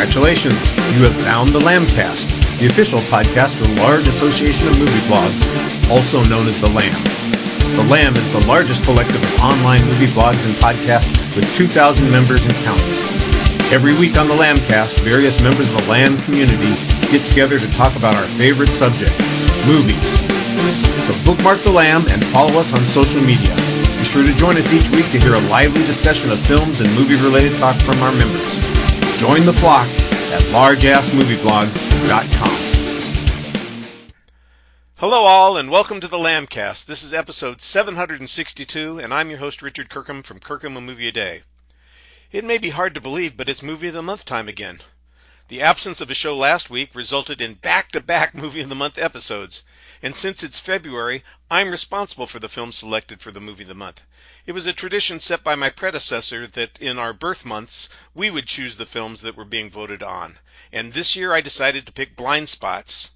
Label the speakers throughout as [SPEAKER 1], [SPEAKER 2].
[SPEAKER 1] Congratulations, you have found the Lambcast, the official podcast of the large association of movie blogs, also known as the Lamb. The Lamb is the largest collective of online movie blogs and podcasts with 2,000 members and counting. Every week on the Lambcast, various members of the Lamb community get together to talk about our favorite subject, movies. So bookmark the Lamb and follow us on social media. Be sure to join us each week to hear a lively discussion of films and movie-related talk from our members. Join the flock at largeassmovieblogs.com.
[SPEAKER 2] Hello all, and welcome to the Lambcast. This is episode 762, and I'm your host Richard Kirkham from Kirkham A Movie A Day. It may be hard to believe, but it's Movie of the Month time again. The absence of a show last week resulted in back-to-back Movie of the Month episodes, and since it's February, I'm responsible for the films selected for the Movie of the Month. It was a tradition set by my predecessor that in our birth months, we would choose the films that were being voted on. And this year I decided to pick Blind Spots.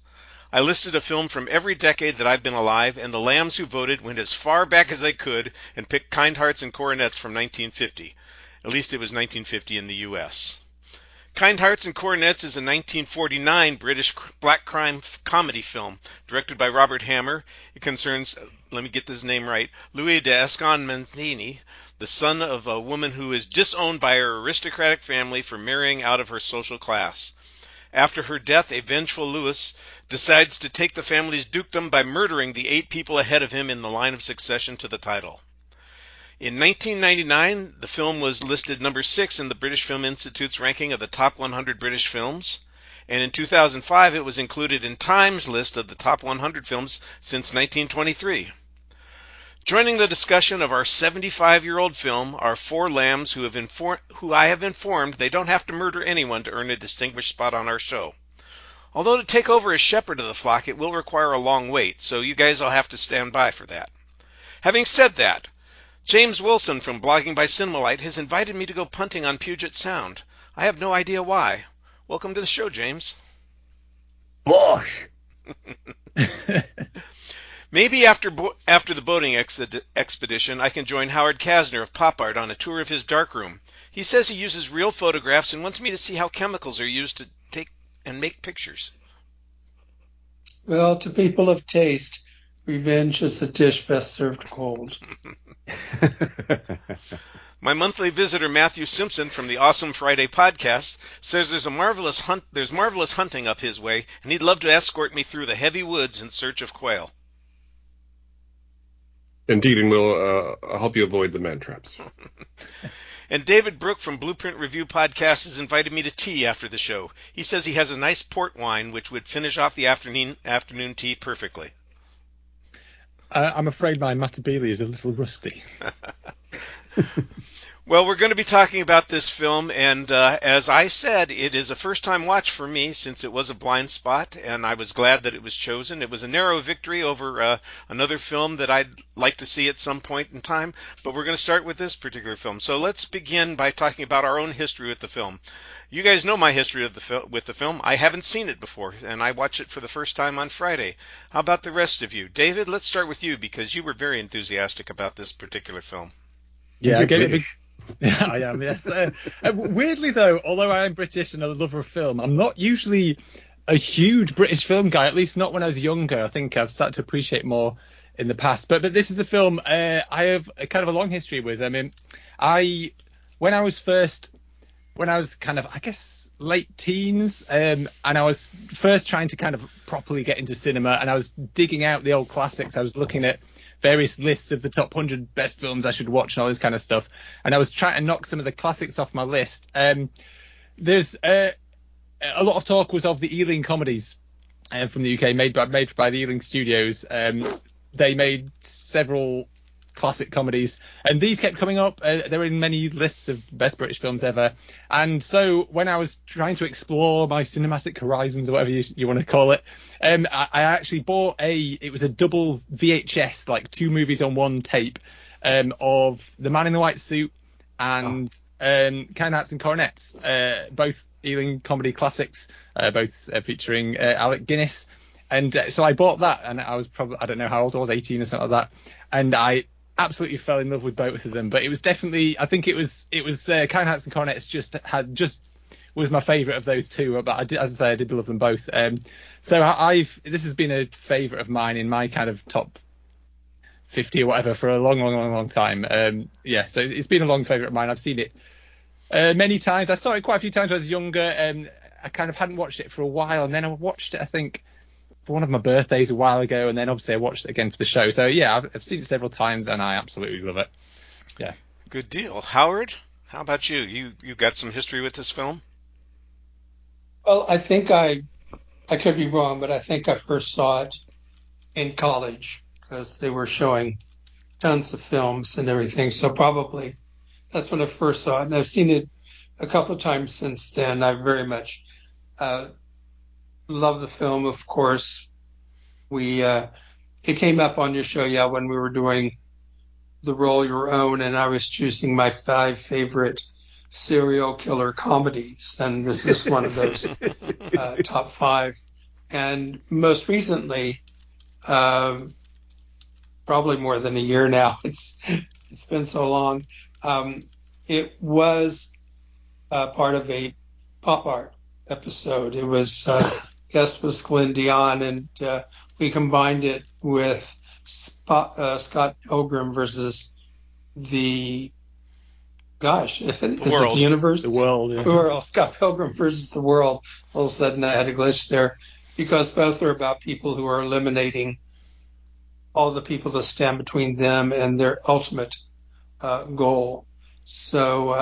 [SPEAKER 2] I listed a film from every decade that I've been alive, and the lambs who voted went as far back as they could and picked Kind Hearts and Coronets from 1950. At least it was 1950 in the U.S. Kind Hearts and Coronets is a 1949 British black crime comedy film directed by Robert Hammer. It concerns, let me get this name right, Louis de Escon-Mancini, the son of a woman who is disowned by her aristocratic family for marrying out of her social class. After her death, a vengeful Louis decides to take the family's dukedom by murdering the 8 people ahead of him in the line of succession to the title. In 1999, the film was listed number 6 in the British Film Institute's ranking of the top 100 British films, and in 2005 it was included in Time's list of the top 100 films since 1923. Joining the discussion of our 75-year-old film are 4 lambs who I have informed they don't have to murder anyone to earn a distinguished spot on our show. Although to take over as shepherd of the flock, it will require a long wait, so you guys will have to stand by for that. Having said that, James Wilson from Blogging by Cinemalite has invited me to go punting on Puget Sound. I have no idea why. Welcome to the show, James.
[SPEAKER 3] Bosh!
[SPEAKER 2] Maybe after the boating expedition, I can join Howard Casner of Pop Art on a tour of his darkroom. He says he uses real photographs and wants me to see how chemicals are used to take and make pictures.
[SPEAKER 4] Well, to people of taste, revenge is a dish best served cold.
[SPEAKER 2] My monthly visitor Matthew Simpson from the Awesome Friday podcast says there's marvelous hunting up his way, and he'd love to escort me through the heavy woods in search of quail.
[SPEAKER 5] Indeed, and we'll help you avoid the man traps.
[SPEAKER 2] And David Brook from Blueprint Review Podcast has invited me to tea after the show. He says he has a nice port wine which would finish off the afternoon tea perfectly.
[SPEAKER 3] I'm afraid my Matabele is a little rusty.
[SPEAKER 2] Well, we're going to be talking about this film, and as I said, it is a first-time watch for me since it was a blind spot, and I was glad that it was chosen. It was a narrow victory over another film that I'd like to see at some point in time, but we're going to start with this particular film. So let's begin by talking about our own history with the film. You guys know my history with the film. I haven't seen it before, and I watched it for the first time on Friday. How about the rest of you? David, let's start with you, because you were very enthusiastic about this particular film.
[SPEAKER 3] Yeah, I get it. Yeah, I am, yes. Weirdly, though, although I am British and a lover of film, I'm not usually a huge British film guy, at least not when I was younger. I think I've started to appreciate more in the past. But this is a film I have a kind of a long history with. I mean, when I was kind of, I guess, late teens, and I was first trying to kind of properly get into cinema, and I was digging out the old classics. I was looking at various lists of the top 100 best films I should watch and all this kind of stuff. And I was trying to knock some of the classics off my list. There's a lot of talk was of the Ealing comedies from the UK, made by the Ealing Studios. They made several classic comedies, and these kept coming up. They're in many lists of best British films ever. And so when I was trying to explore my cinematic horizons, or whatever you want to call it, I actually bought it was a double VHS, like 2 movies on 1 tape, of The Man in the White Suit and Kind Hearts and Coronets, both Ealing comedy classics, both featuring Alec Guinness. And so I bought that, and I was probably, I don't know how old I was, 18 or something like that. And I absolutely fell in love with both of them. But it was definitely, I think it was Kind Hearts and Coronets just was my favourite of those two. But as I say, I did love them both. So this has been a favourite of mine in my kind of top 50 or whatever for a long time. So it's been a long favourite of mine. I've seen it many times. I saw it quite a few times when I was younger, and I kind of hadn't watched it for a while, and then I watched it, I think, for one of my birthdays a while ago, and then obviously I watched it again for the show. So yeah, I've seen it several times, and I absolutely love it. Yeah.
[SPEAKER 2] Good deal. Howard, how about you? You got some history with this film?
[SPEAKER 4] Well, I think I could be wrong, but I think I first saw it in college because they were showing tons of films and everything. So probably that's when I first saw it, and I've seen it a couple of times since then. I very much love the film. Of course, it came up on your show, when we were doing the Roll Your Own, and I was choosing my 5 favorite serial killer comedies, and this is one of those top 5. And most recently, probably more than a year now, it's been so long, it was part of a pop art episode. It was guest was Glenn Dion, and we combined it with Scott Pilgrim versus the is it the universe?
[SPEAKER 3] The world. Yeah.
[SPEAKER 4] World. Scott Pilgrim versus the world. All of a sudden I had a glitch there, because both are about people who are eliminating all the people that stand between them and their ultimate goal. So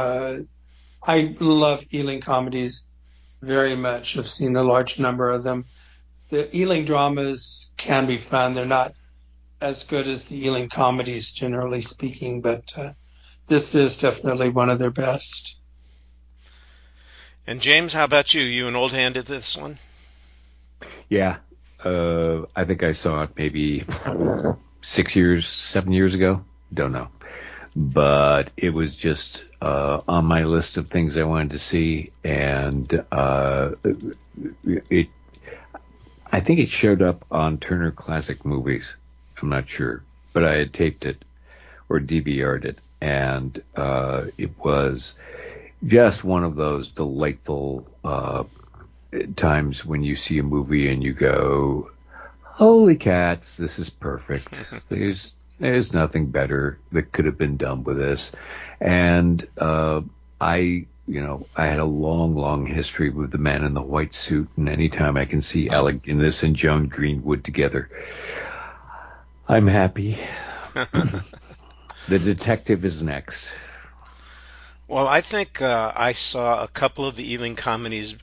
[SPEAKER 4] I love Ealing comedies very much. I've seen a large number of them. The Ealing dramas can be fun. They're not as good as the Ealing comedies, generally speaking, but this is definitely one of their best.
[SPEAKER 2] And James, how about you? You an old hand at this one?
[SPEAKER 6] Yeah. I think I saw it maybe 7 years ago. Don't know. But it was just on my list of things I wanted to see, and I think it showed up on Turner Classic Movies. I'm not sure, but I had taped it or DVR'd it, and it was just one of those delightful times when you see a movie and you go, "Holy cats, this is perfect." There's nothing better that could have been done with this. And I had a long history with the man in the white suit, and anytime I can see Alec Guinness and Joan Greenwood together, I'm happy. The detective is next.
[SPEAKER 2] Well, I think I saw a couple of the Ealing comedies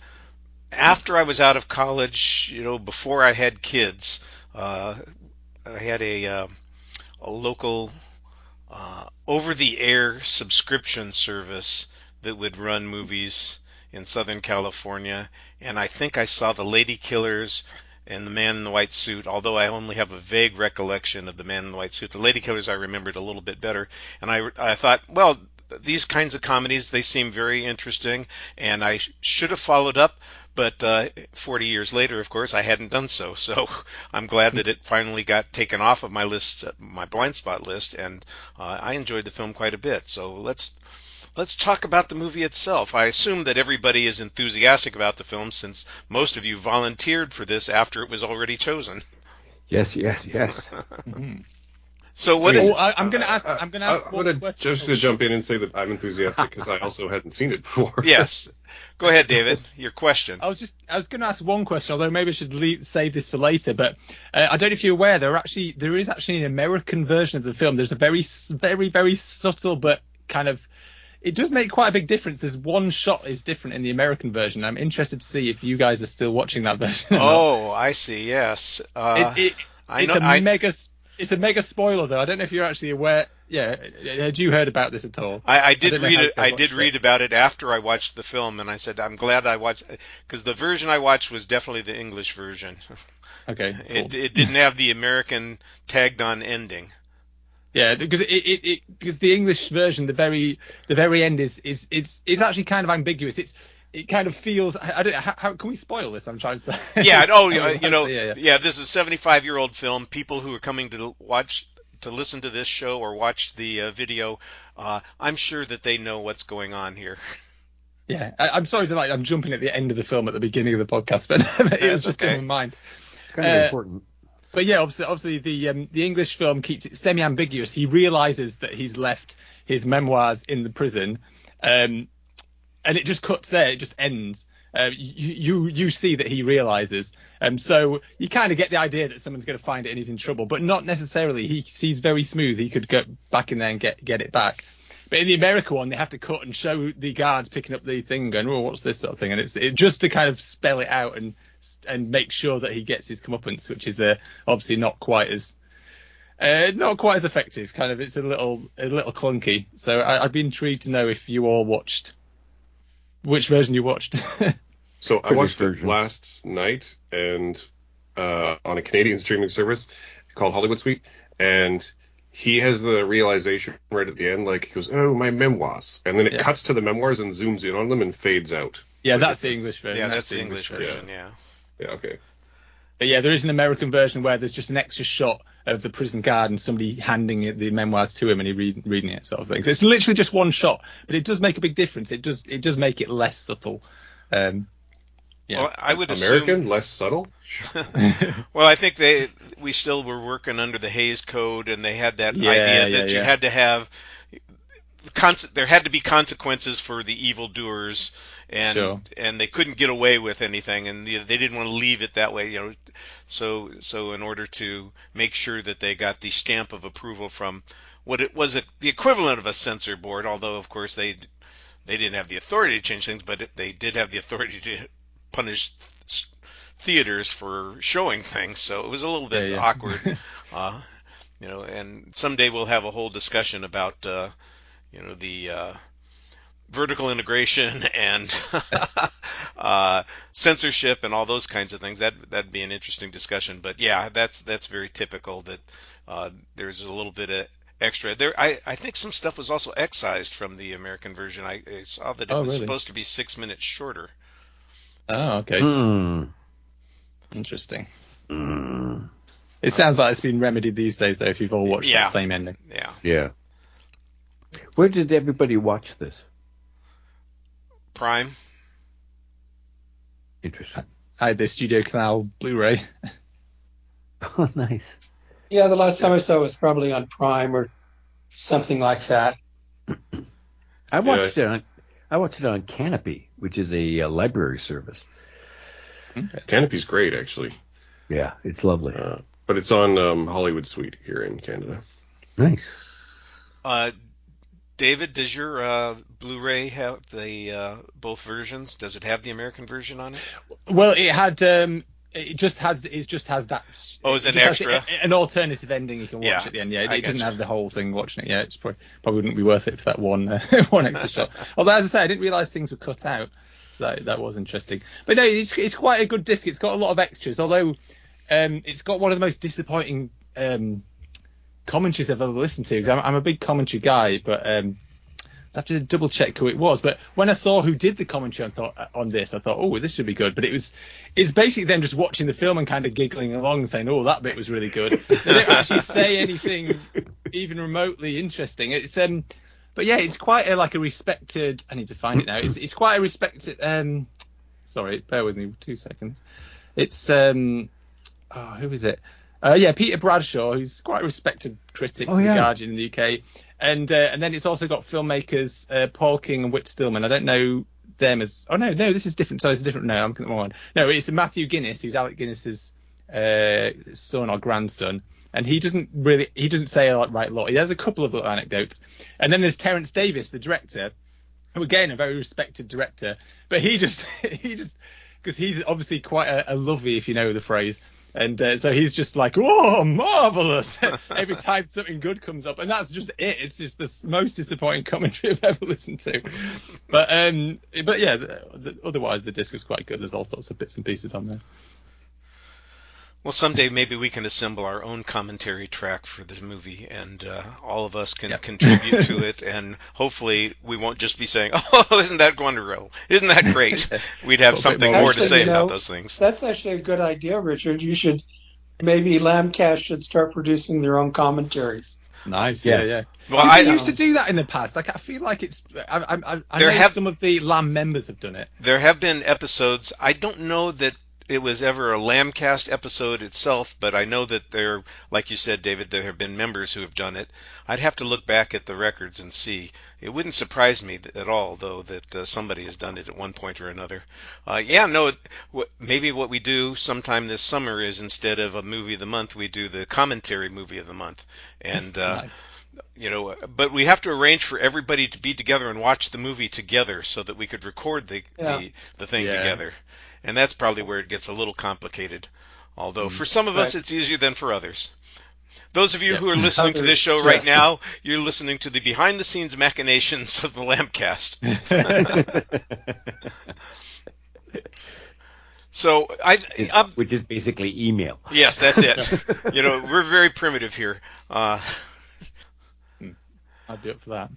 [SPEAKER 2] after I was out of college, before I had kids. I had a local over-the-air subscription service that would run movies in Southern California, and I think I saw The Lady Killers and The Man in the White Suit, although I only have a vague recollection of The Man in the White Suit. The Lady Killers I remembered a little bit better, and I thought, well, these kinds of comedies, they seem very interesting, and I should have followed up, but 40 years later, of course, I hadn't done so. So I'm glad that it finally got taken off of my list, my blind spot list, and I enjoyed the film quite a bit. So let's talk about the movie itself. I assume that everybody is enthusiastic about the film, since most of you volunteered for this after it was already chosen.
[SPEAKER 6] Yes. Mm-hmm.
[SPEAKER 2] So what is?
[SPEAKER 3] I'm going to ask. I'm
[SPEAKER 5] just to jump in and say that I'm enthusiastic because I also hadn't seen it before.
[SPEAKER 2] Yes, go ahead, David. Your question.
[SPEAKER 3] I was going to ask one question, although maybe I should save this for later. But I don't know if you're aware, there is actually an American version of the film. There's a very, very, very subtle, but kind of, it does make quite a big difference. There's one shot is different in the American version. I'm interested to see if you guys are still watching that version.
[SPEAKER 2] Oh, I see. Yes.
[SPEAKER 3] It's a mega spoiler, though. I don't know if you're actually aware. Yeah, had you heard about this at all?
[SPEAKER 2] I did read it. I did read about it after I watched the film, and I said I'm glad I watched, because the version I watched was definitely the English version.
[SPEAKER 3] Okay. Cool.
[SPEAKER 2] It didn't have the American tagged on ending.
[SPEAKER 3] Yeah, because because the English version, the very end is actually kind of ambiguous. It kind of feels. I don't. How can we spoil this? I'm trying to say.
[SPEAKER 2] Yeah. Yeah. This is a 75-year-old film. People who are coming to listen to this show or watch the video, I'm sure that they know what's going on here.
[SPEAKER 3] Yeah, I'm sorry to I'm jumping at the end of the film at the beginning of the podcast, but it was just in my mind.
[SPEAKER 6] Kind of important.
[SPEAKER 3] But yeah, obviously the English film keeps it semi-ambiguous. He realizes that he's left his memoirs in the prison, and it just cuts there. It just ends. You see that he realizes, so you kind of get the idea that someone's going to find it and he's in trouble, but not necessarily. He's very smooth. He could go back in there and get it back. But in the America one, they have to cut and show the guards picking up the thing, going, "Oh, what's this sort of thing?" And it's just to kind of spell it out and make sure that he gets his comeuppance, which is obviously not quite as effective. Kind of, it's a little clunky. So I'd be intrigued to know if you all watched which version you watched.
[SPEAKER 5] So I watched it last night and on a Canadian streaming service called Hollywood Suite, and he has the realization right at the end, like he goes, "Oh, my memoirs," and then it cuts to the memoirs and zooms in on them and fades out.
[SPEAKER 3] Yeah, that's the English version.
[SPEAKER 2] Yeah, that's the English version. Yeah.
[SPEAKER 5] Yeah. Okay.
[SPEAKER 3] But yeah, there is an American version where there's just an extra shot of the prison guard and somebody handing the memoirs to him and he reading it, sort of thing. So it's literally just one shot, but it does make a big difference. It does make it less subtle. Yeah.
[SPEAKER 2] Well, I would
[SPEAKER 5] American, less subtle.
[SPEAKER 2] Well, I think we still were working under the Hays Code, and they had that idea that you had to have there had to be consequences for the evildoers, and they couldn't get away with anything, and they didn't want to leave it that way, So in order to make sure that they got the stamp of approval from what it was the equivalent of a censor board, although of course they didn't have the authority to change things, but they did have the authority to punish theaters for showing things, so it was a little bit awkward, and someday we'll have a whole discussion about the vertical integration and censorship and all those kinds of things. That'd be an interesting discussion. But yeah, that's very typical that there's a little bit of extra there. I think some stuff was also excised from the American version. I saw that it was supposed to be 6 minutes shorter.
[SPEAKER 3] Oh, okay. Interesting. It sounds like it's been remedied these days, though, if you've all watched the same ending.
[SPEAKER 6] Yeah. Where did everybody watch this?
[SPEAKER 2] Prime.
[SPEAKER 3] Interesting. I had the Studio Canal Blu-ray.
[SPEAKER 6] Oh, nice.
[SPEAKER 4] Yeah, the last time I saw it was probably on Prime or something like that.
[SPEAKER 6] I watched it on Canopy, which is a library service.
[SPEAKER 5] Okay. Canopy's great, actually.
[SPEAKER 6] Yeah, it's lovely.
[SPEAKER 5] But it's on Hollywood Suite here in Canada.
[SPEAKER 6] Nice.
[SPEAKER 2] David, does your Blu-ray have the both versions? Does it have the American version on it?
[SPEAKER 3] Well, it had. It just has that.
[SPEAKER 2] Oh, is it extra?
[SPEAKER 3] An alternative ending you can watch at the end. Yeah, it doesn't have the whole thing watching it. Yeah, it's probably wouldn't be worth it for that one extra shot. Although, as I say, I didn't realise things were cut out. That was interesting. But no, it's quite a good disc. It's got a lot of extras. Although it's got one of the most disappointing commentaries I've ever listened to. Because I'm a big commentary guy, but I have to double check who it was. But when I saw who did the commentary on this, I thought, oh, this should be good. But it's basically them just watching the film and kind of giggling along and saying, oh, that bit was really good. They don't actually say anything even remotely interesting. It's but yeah, it's quite a respected. I need to find it now. It's quite a respected. Sorry, bear with me 2 seconds. It's who is it? Peter Bradshaw, who's quite a respected critic for The Guardian in the UK. And then it's also got filmmakers Paul King and Whit Stillman. I don't know them as. Oh no, this is different. So it's a different. No, I'm looking at the wrong one. No, it's Matthew Guinness, who's Alec Guinness's son or grandson. And he doesn't say a lot. He has a couple of little anecdotes. And then there's Terence Davis, the director, who again a very respected director, but he just because he's obviously quite a lovey, if you know the phrase. And so he's just like, oh, marvelous! Every time something good comes up, and that's just it. It's just the most disappointing commentary I've ever listened to. But yeah, otherwise the disc was quite good. There's all sorts of bits and pieces on there.
[SPEAKER 2] Well, someday maybe we can assemble our own commentary track for the movie, and all of us can contribute to it, and hopefully we won't just be saying, oh, isn't that wonderful? Isn't that great? We'd have something more to say about those things.
[SPEAKER 4] That's actually a good idea, Richard. Maybe Lambcast should start producing their own commentaries.
[SPEAKER 3] Nice,
[SPEAKER 6] Yes.
[SPEAKER 3] yeah.
[SPEAKER 2] Well,
[SPEAKER 3] I used to do that in the past. Like, I feel like it's. I know some of the Lamb members have done it.
[SPEAKER 2] There have been episodes. I don't know that it was ever a Lambcast episode itself, but I know that there, like you said, David, there have been members who have done it. I'd have to look back at the records and see. It wouldn't surprise me at all, though, that somebody has done it at one point or another. Maybe what we do sometime this summer is, instead of a movie of the month, we do the commentary movie of the month. And
[SPEAKER 3] Nice.
[SPEAKER 2] but we have to arrange for everybody to be together and watch the movie together so that we could record the thing together. And that's probably where it gets a little complicated. Although for some of us it's easier than for others. Those of you who are listening to this show right now, you're listening to the behind-the-scenes machinations of the Lambcast. So
[SPEAKER 6] which is basically email.
[SPEAKER 2] Yes, that's it. We're very primitive here.
[SPEAKER 3] I'd do it for that.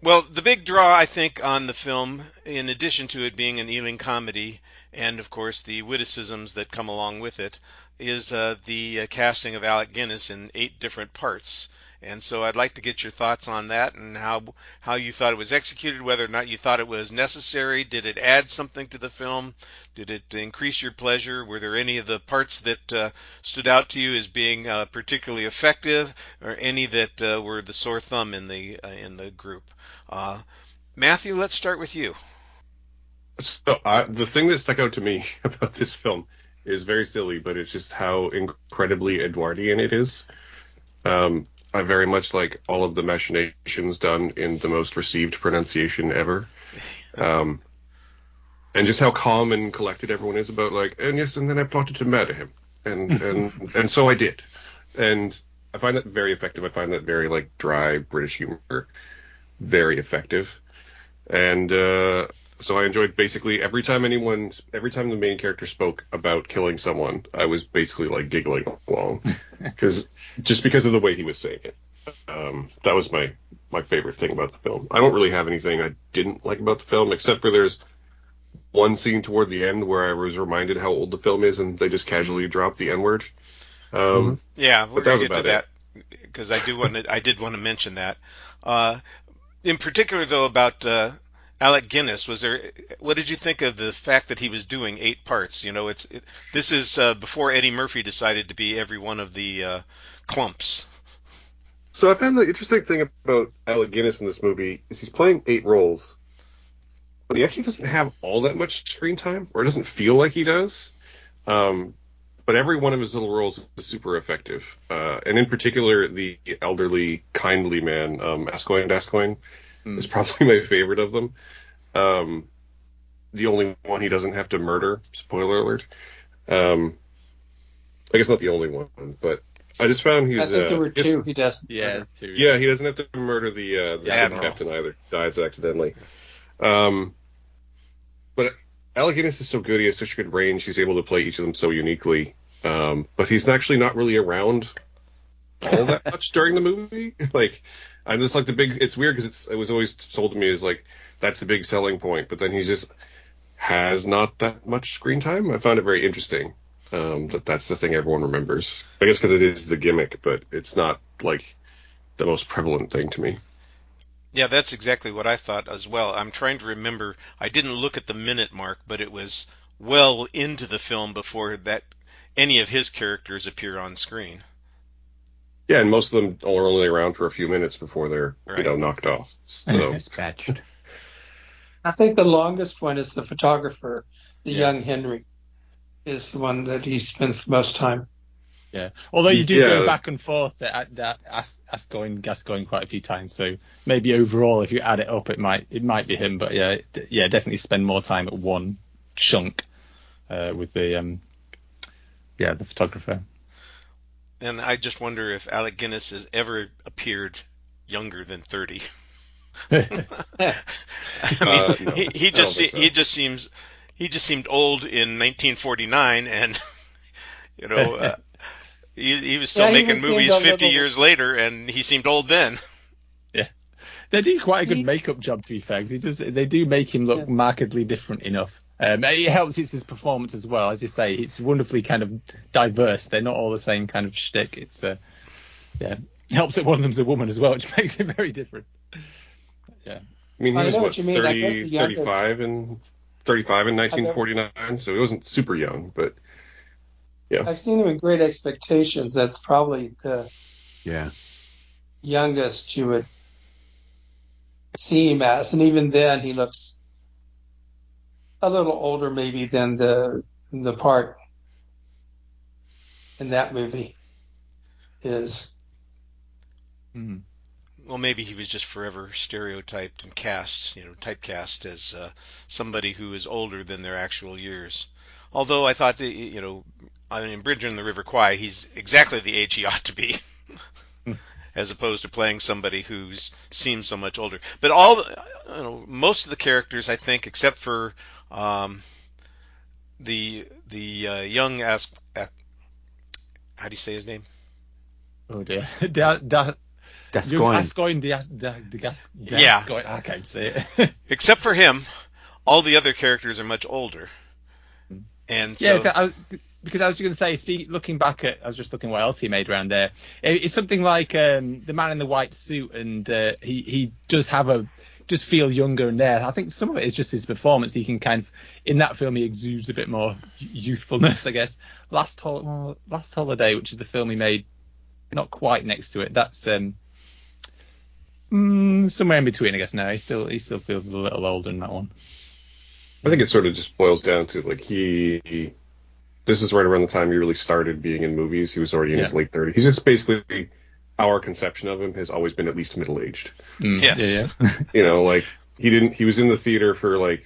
[SPEAKER 2] Well, the big draw, I think, on the film, in addition to it being an Ealing comedy, and of course the witticisms that come along with it, is the casting of Alec Guinness in 8 different parts. And so I'd like to get your thoughts on that and how you thought it was executed, whether or not you thought it was necessary. Did it add something to the film? Did it increase your pleasure? Were there any of the parts that stood out to you as being particularly effective, or any that were the sore thumb in the group? Matthew, let's start with you.
[SPEAKER 5] So the thing that stuck out to me about this film is very silly, but it's just how incredibly Edwardian it is. I very much like all of the machinations done in the most received pronunciation ever. And just how calm and collected everyone is about, and then I plotted to murder him. And so I did. And I find that very effective. I find that very, dry British humor very effective. And so I enjoyed basically every time the main character spoke about killing someone, I was basically giggling along because of the way he was saying it. That was my favorite thing about the film. I don't really have anything I didn't like about the film, except for there's one scene toward the end where I was reminded how old the film is, and they just casually dropped the N-word.
[SPEAKER 2] Yeah, we're going to get to that because I did want to mention that. In particular, though, about Alec Guinness, what did you think of the fact that he was doing 8 parts? This is before Eddie Murphy decided to be every one of the clumps.
[SPEAKER 5] So I found the interesting thing about Alec Guinness in this movie is he's playing 8 roles, but he actually doesn't have all that much screen time, or it doesn't feel like he does. But every one of his little roles is super effective. And in particular, the elderly, kindly man, Gascoigne, is probably my favorite of them. The only one he doesn't have to murder, spoiler alert. I guess not the only one, but I just found he's...
[SPEAKER 4] I think there were 2 he doesn't.
[SPEAKER 3] Yeah, 2.
[SPEAKER 5] Yeah, he doesn't have to murder the captain either. Dies accidentally. But Alec Guinness is so good. He has such good range. He's able to play each of them so uniquely. But he's actually not really around all that much during the movie. I'm just it's weird because it was always told to me as that's the big selling point. But then he just has not that much screen time. I found it very interesting. That's the thing everyone remembers. I guess because it is the gimmick, but it's not the most prevalent thing to me.
[SPEAKER 2] Yeah, that's exactly what I thought as well. I'm trying to remember. I didn't look at the minute mark, but it was well into the film before that any of his characters appear on screen.
[SPEAKER 5] Yeah, and most of them are only around for a few minutes before they're knocked off. So
[SPEAKER 6] Dispatched.
[SPEAKER 4] I think the longest one is the photographer, the young Henry, is the one that he spends the most time.
[SPEAKER 3] Yeah, although you do go back and forth at Gascoigne quite a few times, so maybe overall, if you add it up, it might be him. But definitely spend more time at one chunk with the photographer.
[SPEAKER 2] And I just wonder if Alec Guinness has ever appeared younger than 30. I mean, he just seemed old in 1949, and he was still making movies 50 years later, and he seemed old then.
[SPEAKER 3] Yeah, they do quite a good makeup job, to be fair, because they do make him look markedly different enough. It helps it's his performance as well. As you say, it's wonderfully kind of diverse. They're not all the same kind of shtick. It's helps that one of them's a woman as well, which makes it very different. Yeah.
[SPEAKER 5] I mean, he was,
[SPEAKER 4] what you mean.
[SPEAKER 5] 30, 35 in 1949, so he wasn't super young, but yeah.
[SPEAKER 4] I've seen him in Great Expectations. That's probably the youngest you would see him as, and even then he looks a little older maybe than the part in that movie is.
[SPEAKER 2] Well, maybe he was just forever stereotyped and typecast as somebody who is older than their actual years. Although I thought, in Bridger and the River Kwai, he's exactly the age he ought to be, as opposed to playing somebody who seems so much older. But most of the characters, I think, except for the young how do you say his name?
[SPEAKER 3] Oh dear.
[SPEAKER 2] Gascoigne.
[SPEAKER 3] I can't say it.
[SPEAKER 2] Except for him, all the other characters are much older. And so,
[SPEAKER 3] because I was going to say, looking back at, I was just looking what else he made around there. It's something like The Man in the White Suit, and he does just feel younger in there. I think some of it is just his performance. He can kind of, in that film, he exudes a bit more youthfulness, I guess. Last Holiday, which is the film he made, not quite next to it. That's somewhere in between, I guess. No, he still feels a little older in that one.
[SPEAKER 5] I think it sort of just boils down to like this is right around the time he really started being in movies. He was already in his late 30s. He's just basically, our conception of him has always been at least middle-aged.
[SPEAKER 2] Yes.
[SPEAKER 5] Yeah. He was in the theater for like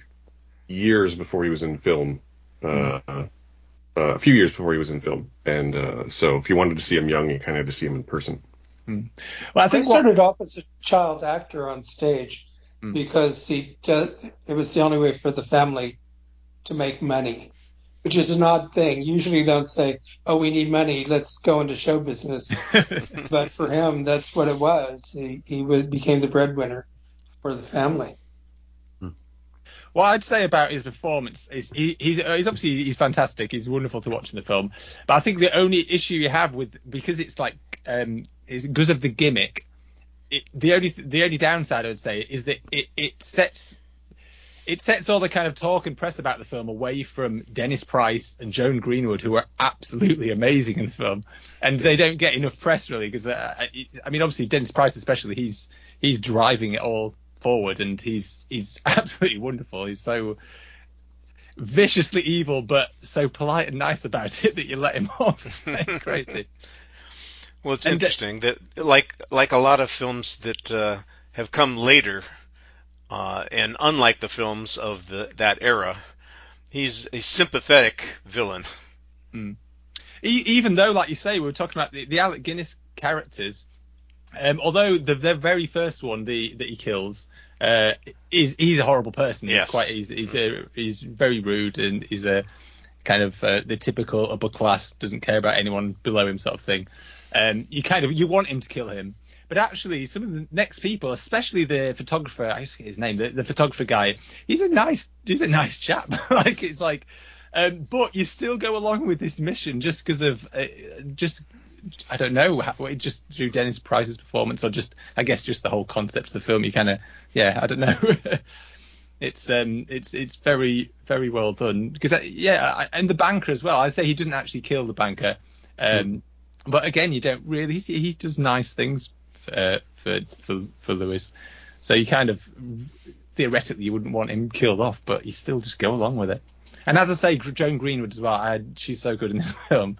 [SPEAKER 5] years before he was in film. A few years before he was in film. And so if you wanted to see him young, you kind of had to see him in person.
[SPEAKER 3] Well, I think
[SPEAKER 4] he started off as a child actor on stage because it was the only way for the family to make money, which is an odd thing. Usually you don't say, oh, we need money, let's go into show business. But for him, that's what it was. He became the breadwinner for the family.
[SPEAKER 3] What I'd say about his performance is he's obviously he's fantastic. He's wonderful to watch in the film. But I think the only issue you have because it's like is because of the gimmick. The only downside I would say is that it sets all the kind of talk and press about the film away from Dennis Price and Joan Greenwood, who are absolutely amazing in the film, and they don't get enough press really because obviously Dennis Price especially he's driving it all forward, and he's absolutely wonderful. He's so viciously evil but so polite and nice about it that you let him off. It's crazy.
[SPEAKER 2] Well, it's interesting that like a lot of films that have come later, and unlike the films of that era, he's a sympathetic villain.
[SPEAKER 3] Even though, like you say, we were talking about the Alec Guinness characters. Although the very first one that he kills, he's a horrible person.
[SPEAKER 2] Yes.
[SPEAKER 3] He's very rude, and he's a kind of the typical upper class, doesn't care about anyone below him sort of thing. You want him to kill him, but actually some of the next people, especially the photographer, I forget his name, the photographer guy, he's a nice chap. But you still go along with this mission just because of I don't know, just through Dennis Price's performance, or just I guess just the whole concept of the film. You kind of I don't know. It's very, very well done because and the banker as well. I'd say he didn't actually kill the banker, but again, you don't really. He does nice things for Lewis, so you kind of theoretically you wouldn't want him killed off, but you still just go along with it. And as I say, Joan Greenwood as well. She's so good in this film,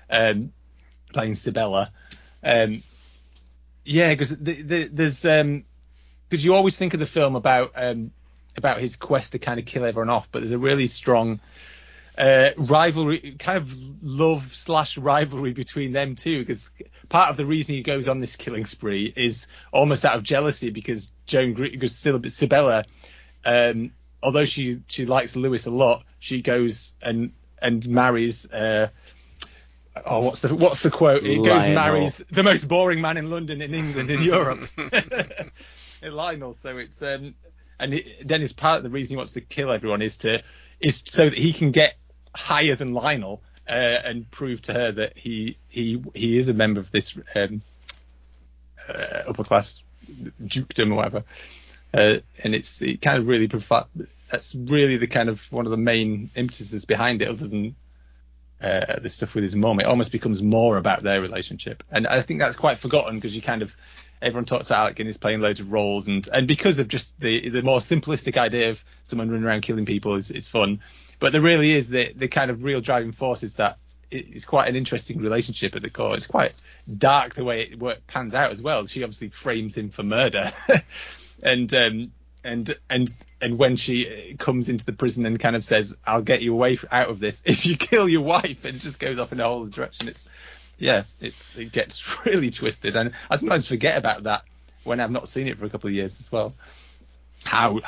[SPEAKER 3] playing Sibella. Because there's because you always think of the film about his quest to kind of kill everyone off, but there's a really strong rivalry, kind of love/rivalry between them two, because part of the reason he goes on this killing spree is almost out of jealousy because Sibella, although she likes Lewis a lot, she goes and marries what's the quote? It goes and marries the most boring man in London, in England, in Europe. Lionel. So it's Dennis, part of the reason he wants to kill everyone is so that he can get higher than Lionel and prove to her that he is a member of this upper class dukedom or whatever. And it kind of really that's really the kind of one of the main impetuses behind it, other than the stuff with his mum. It almost becomes more about their relationship, and I think that's quite forgotten because everyone talks about Alec Guinness playing loads of roles, and because of just the more simplistic idea of someone running around killing people it's fun, but there really is the kind of real driving force is that it's quite an interesting relationship at the core. It's quite dark the way it pans out as well. She obviously frames him for murder, and when she comes into the prison and kind of says, "I'll get you out of this if you kill your wife," and just goes off in a whole other direction. It gets really twisted, and I sometimes forget about that when I've not seen it for a couple of years as well. How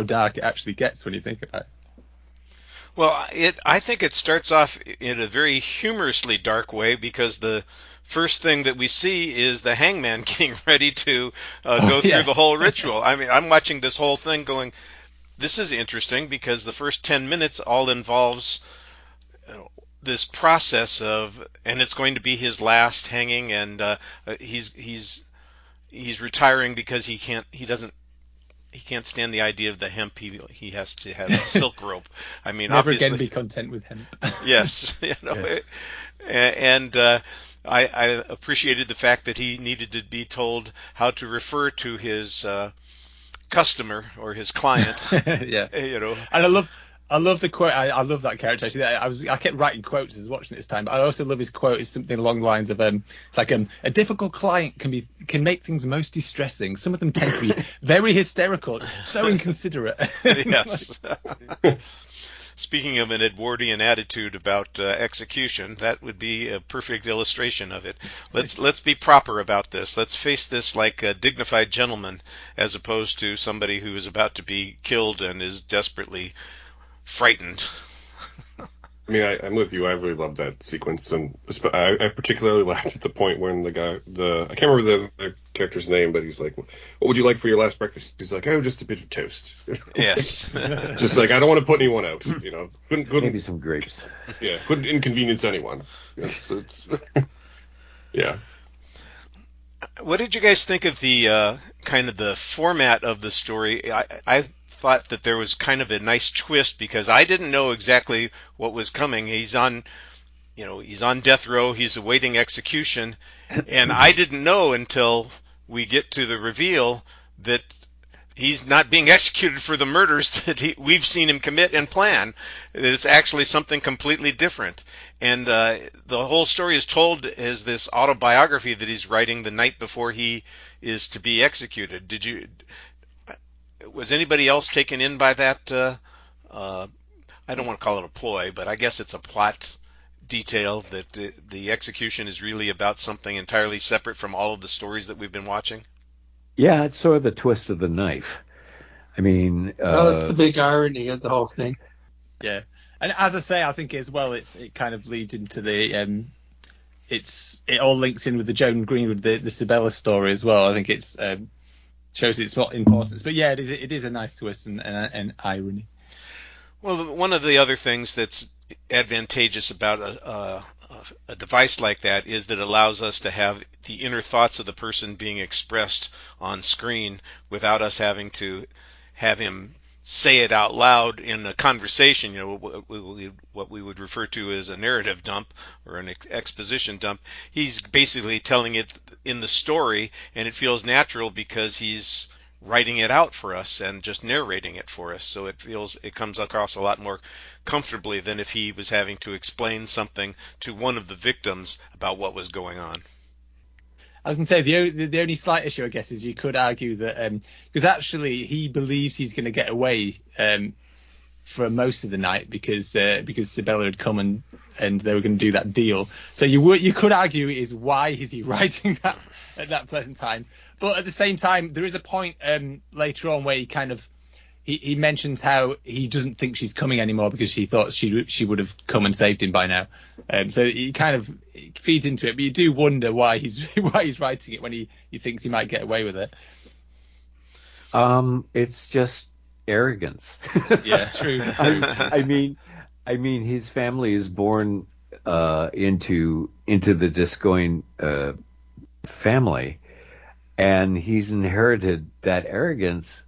[SPEAKER 3] dark it actually gets when you think about it.
[SPEAKER 2] Well, I think it starts off in a very humorously dark way, because the first thing that we see is the hangman getting ready to go through the whole ritual. I mean, I'm watching this whole thing going, this is interesting, because the first 10 minutes all involves this process and it's going to be his last hanging, and he's retiring because he can't stand the idea of the hemp. He has to have a silk rope. I mean,
[SPEAKER 3] never
[SPEAKER 2] obviously,
[SPEAKER 3] again be content with hemp.
[SPEAKER 2] Yes, yes. And I appreciated the fact that he needed to be told how to refer to his customer or his client.
[SPEAKER 3] Yeah, and I love the quote. I love that character actually. I kept writing quotes as I was watching it this time, but I also love his quote. It's something along the lines of it's like a difficult client can make things most distressing. Some of them tend to be very hysterical, so inconsiderate.
[SPEAKER 2] Yes. Speaking of an Edwardian attitude about execution, that would be a perfect illustration of it. Let's be proper about this. Let's face this like a dignified gentleman, as opposed to somebody who is about to be killed and is desperately frightened.
[SPEAKER 5] I mean, I'm with you. I really loved that sequence, and I particularly laughed at the point when I can't remember the character's name, but he's like, "What would you like for your last breakfast?" He's like, "Oh, just a bit of toast."
[SPEAKER 2] Yes.
[SPEAKER 5] Just like, I don't want to put anyone out. Couldn't
[SPEAKER 6] maybe some grapes.
[SPEAKER 5] Yeah, couldn't inconvenience anyone. It's yeah.
[SPEAKER 2] What did you guys think of the kind of the format of the story? I thought that there was kind of a nice twist, because I didn't know exactly what was coming. He's on death row, he's awaiting execution, and I didn't know until we get to the reveal that he's not being executed for the murders that we've seen him commit and plan. It's actually something completely different. And the whole story is told as this autobiography that he's writing the night before he is to be executed. Was anybody else taken in by that? I don't want to call it a ploy, but I guess it's a plot detail that the execution is really about something entirely separate from all of the stories that we've been watching.
[SPEAKER 6] Yeah, it's sort of the twist of the knife. I mean,
[SPEAKER 4] that's the big irony of the whole thing.
[SPEAKER 3] Yeah, and as I say, I think as well, it kind of leads into the it all links in with the Joan Greenwood, the Sibella story as well. I think it's shows its importance. But yeah, it is a nice twist and irony.
[SPEAKER 2] Well, one of the other things that's advantageous about a device like that is that it allows us to have the inner thoughts of the person being expressed on screen without us having to have him say it out loud in a conversation. What we would refer to as a narrative dump or an exposition dump. He's basically telling it in the story, and it feels natural because he's writing it out for us and just narrating it for us. So it comes across a lot more comfortably than if he was having to explain something to one of the victims about what was going on.
[SPEAKER 3] I was going to say the only slight issue, I guess, is you could argue that because actually he believes he's going to get away for most of the night because Sibella had come and they were going to do that deal. So you could argue is why is he writing that at that present time? But at the same time, there is a point later on where he mentions how he doesn't think she's coming anymore because he thought she would have come and saved him by now. So he kind of feeds into it, but you do wonder why he's writing it when he thinks he might get away with it.
[SPEAKER 6] It's just arrogance.
[SPEAKER 3] Yeah, true.
[SPEAKER 6] I mean, his family is born into the Discoin family, and he's inherited that arrogance.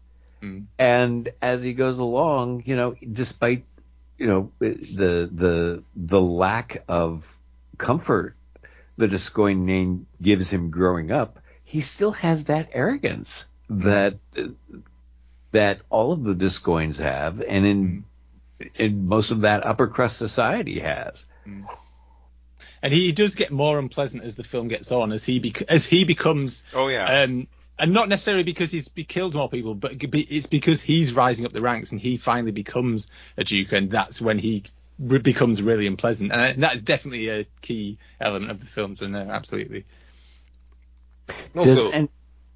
[SPEAKER 6] And as he goes along, despite the lack of comfort that Gascoigne gives him growing up, he still has that arrogance that all of the Gascoignes have, and in most of that upper crust society has.
[SPEAKER 3] And he does get more unpleasant as the film gets on, as he becomes.
[SPEAKER 2] Oh yeah.
[SPEAKER 3] And not necessarily because he's killed more people, but it's because he's rising up the ranks and he finally becomes a duke, and that's when he becomes really unpleasant. And that's definitely a key element of the film. So no, absolutely.
[SPEAKER 5] Also,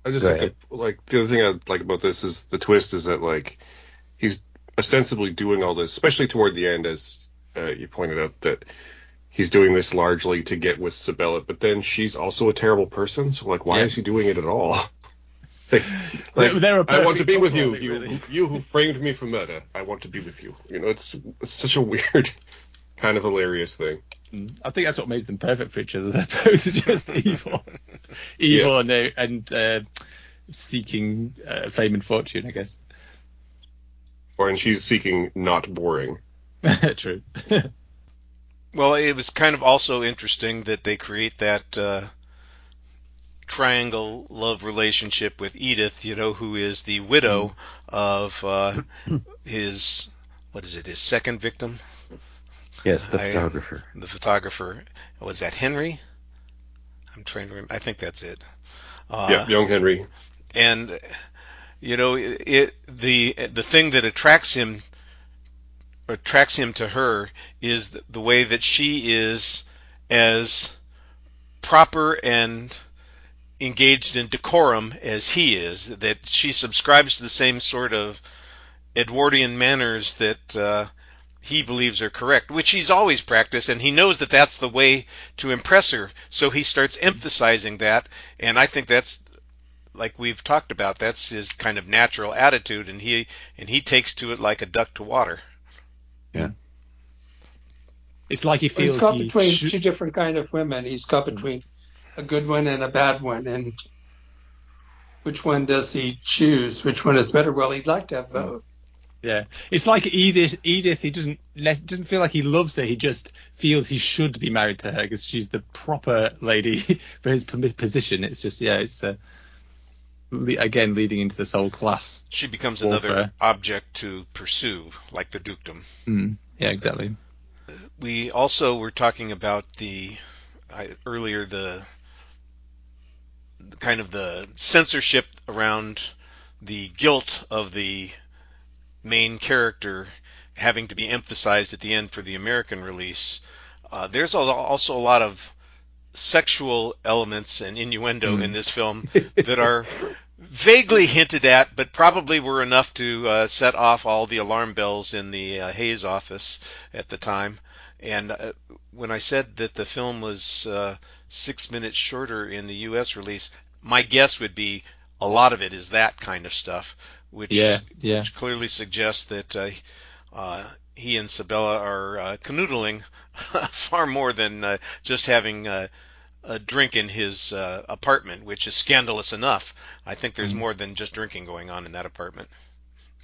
[SPEAKER 5] I just think the other thing I like about this is the twist is that like he's ostensibly doing all this, especially toward the end, as you pointed out, that he's doing this largely to get with Sabella, but then she's also a terrible person. So like, why is he doing it at all? I want to be with you. You who framed me for murder. I want to be with you. It's such a weird, kind of hilarious thing.
[SPEAKER 3] I think that's what makes them perfect for each other. They're both just evil, and seeking fame and fortune, I guess.
[SPEAKER 5] And she's seeking not boring.
[SPEAKER 3] True.
[SPEAKER 2] Well, it was kind of also interesting that they create that triangle love relationship with Edith, who is the widow of his second victim?
[SPEAKER 6] Yes, the photographer.
[SPEAKER 2] The photographer. Was that Henry? I'm trying to remember. I think that's it.
[SPEAKER 5] Young Henry.
[SPEAKER 2] And the thing that attracts him to her is the way that she is as proper and engaged in decorum as he is, that she subscribes to the same sort of Edwardian manners that he believes are correct, which he's always practiced, and he knows that that's the way to impress her, so he starts emphasizing that, and I think that's, like we've talked about, that's his kind of natural attitude, and he takes to it like a duck to water.
[SPEAKER 6] Yeah.
[SPEAKER 3] It's like he feels
[SPEAKER 4] he's caught between two different kind of women. He's caught between a good one and a bad one, and which one does he choose? Which one is better? Well, he'd like to have both.
[SPEAKER 3] Yeah, it's like Edith. He doesn't feel like he loves her. He just feels he should be married to her because she's the proper lady for his position. It's just again leading into this whole class.
[SPEAKER 2] She becomes another object to pursue, like the dukedom.
[SPEAKER 3] Yeah, exactly.
[SPEAKER 2] We also were talking about earlier the kind of the censorship around the guilt of the main character having to be emphasized at the end for the American release. There's also a lot of sexual elements and innuendo in this film that are vaguely hinted at, but probably were enough to set off all the alarm bells in the Hayes office at the time. And when I said that the film was 6 minutes shorter in the U.S. release, my guess would be a lot of it is that kind of stuff, which clearly suggests that he and Sabella are canoodling far more than just having a drink in his apartment, which is scandalous enough. I think there's more than just drinking going on in that apartment.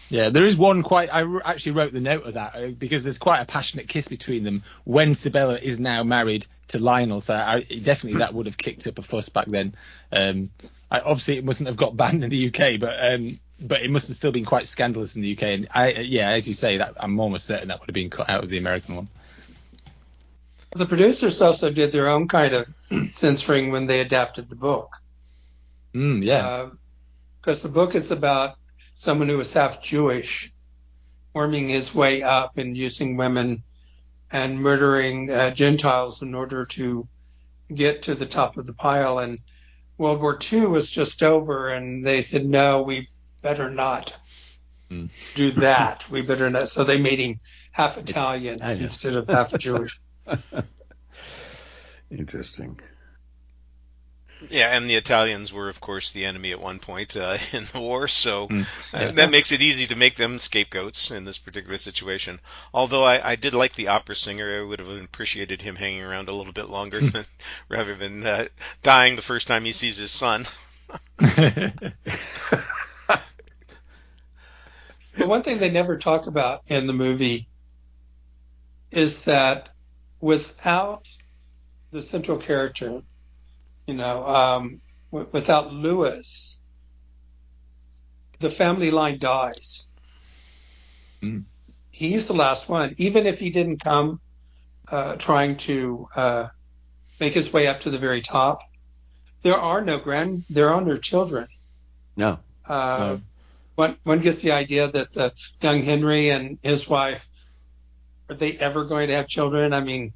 [SPEAKER 3] Yeah, there is one I actually wrote the note of that because there's quite a passionate kiss between them when Sabella is now married to Lionel. So definitely that would have kicked up a fuss back then. Obviously it mustn't have got banned in the UK, but it must have still been quite scandalous in the UK. And as you say, that I'm almost certain that would have been cut out of the American one.
[SPEAKER 4] The producers also did their own kind of censoring when they adapted the book. Because the book is about someone who was half Jewish, worming his way up and using women and murdering Gentiles in order to get to the top of the pile. And World War II was just over, and they said, no, we better not do that. We better not. So they made him half Italian instead of half Jewish.
[SPEAKER 6] Interesting.
[SPEAKER 2] Yeah, and the Italians were, of course, the enemy at one point in the war, so that makes it easy to make them scapegoats in this particular situation. Although I did like the opera singer. I would have appreciated him hanging around a little bit longer rather than dying the first time he sees his son.
[SPEAKER 4] But one thing they never talk about in the movie is that without the central character, without Lewis, the family line dies.
[SPEAKER 3] Mm.
[SPEAKER 4] He's the last one. Even if he didn't come trying to make his way up to the very top, there are no children.
[SPEAKER 6] No.
[SPEAKER 4] One gets the idea that the young Henry and his wife, are they ever going to have children? I mean,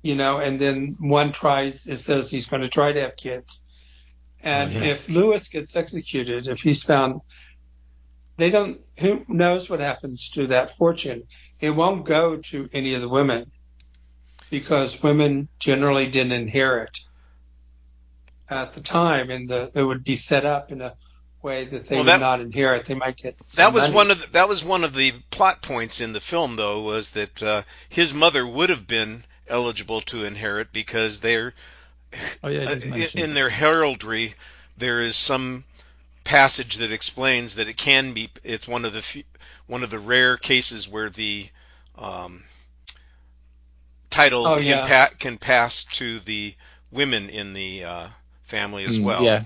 [SPEAKER 4] and then one says he's going to try to have kids. And if Lewis gets executed, if he's found, who knows what happens to that fortune? It won't go to any of the women because women generally didn't inherit at the time, and it would be set up in a way that they would not inherit. They might get
[SPEAKER 2] that was money. That was one of the plot points in the film, though, was that his mother would have been eligible to inherit because they're in their heraldry. There is some passage that explains that it's one of the rare cases where the title can pass to the women in the family as well.
[SPEAKER 3] Yeah.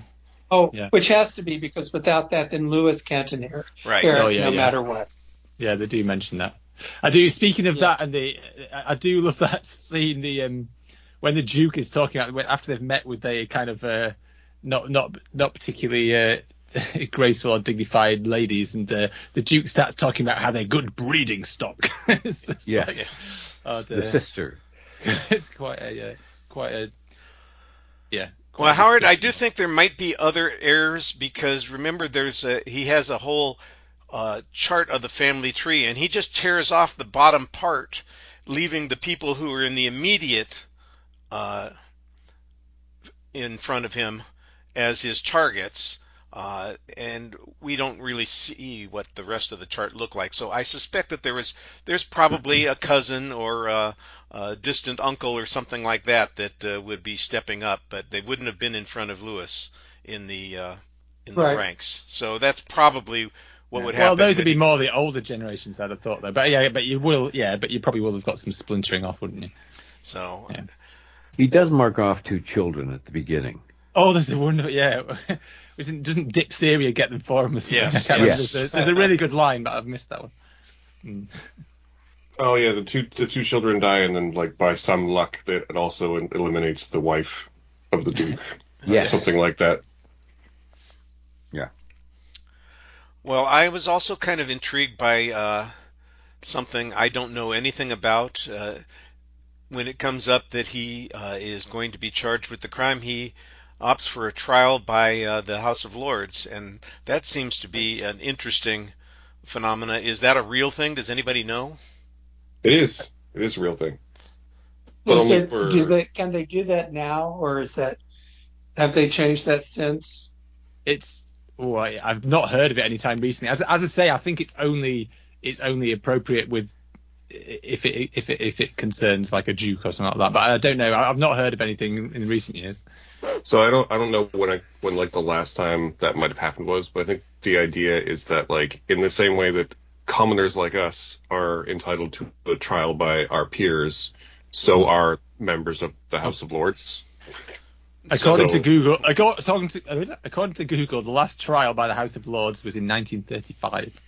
[SPEAKER 4] Which has to be, because without that, then Lewis can't inherit.
[SPEAKER 2] Right.
[SPEAKER 4] No matter what.
[SPEAKER 3] Yeah, they do mention that. I do. Speaking of that, and I do love that scene. When the Duke is talking after they've met with the kind of not particularly graceful or dignified ladies, and the Duke starts talking about how they're good breeding stock.
[SPEAKER 6] The sister.
[SPEAKER 3] It's quite a.
[SPEAKER 2] Well, Howard, I do think there might be other errors, because remember, he has a whole chart of the family tree, and he just tears off the bottom part, leaving the people who are in the immediate in front of him as his targets, and we don't really see what the rest of the chart look like. So I suspect that there's probably a cousin or a distant uncle or something like that would be stepping up, but they wouldn't have been in front of Lewis in the ranks. So that's probably what would happen.
[SPEAKER 3] Well, those would be more the older generations, I'd have thought, though. But you probably will have got some splintering off, wouldn't you?
[SPEAKER 2] So
[SPEAKER 6] he does mark off 2 children at the beginning.
[SPEAKER 3] Oh, there's the one, doesn't diphtheria get them for him?
[SPEAKER 2] Yes.
[SPEAKER 3] There's a really good line, but I've missed that one. Mm.
[SPEAKER 5] Oh yeah, the two children die, and then by some luck, it also eliminates the wife of the Duke.
[SPEAKER 6] Yeah,
[SPEAKER 5] something like that.
[SPEAKER 6] Yeah.
[SPEAKER 2] Well, I was also kind of intrigued by something I don't know anything about. When it comes up that he is going to be charged with the crime, he opts for a trial by the House of Lords, and that seems to be an interesting phenomena. Is that a real thing? Does anybody know?
[SPEAKER 5] It is. It is a real thing.
[SPEAKER 4] Can they do that now, or have they changed that since?
[SPEAKER 3] I've not heard of it anytime recently. As I say, I think it's only appropriate with if it concerns like a duke or something like that. But I don't know. I've not heard of anything in recent years.
[SPEAKER 5] So I don't know when the last time that might have happened was, but I think the idea is that in the same way that commoners like us are entitled to a trial by our peers, so are members of the House of Lords.
[SPEAKER 3] According to Google, the last trial by the House of Lords was in 1935.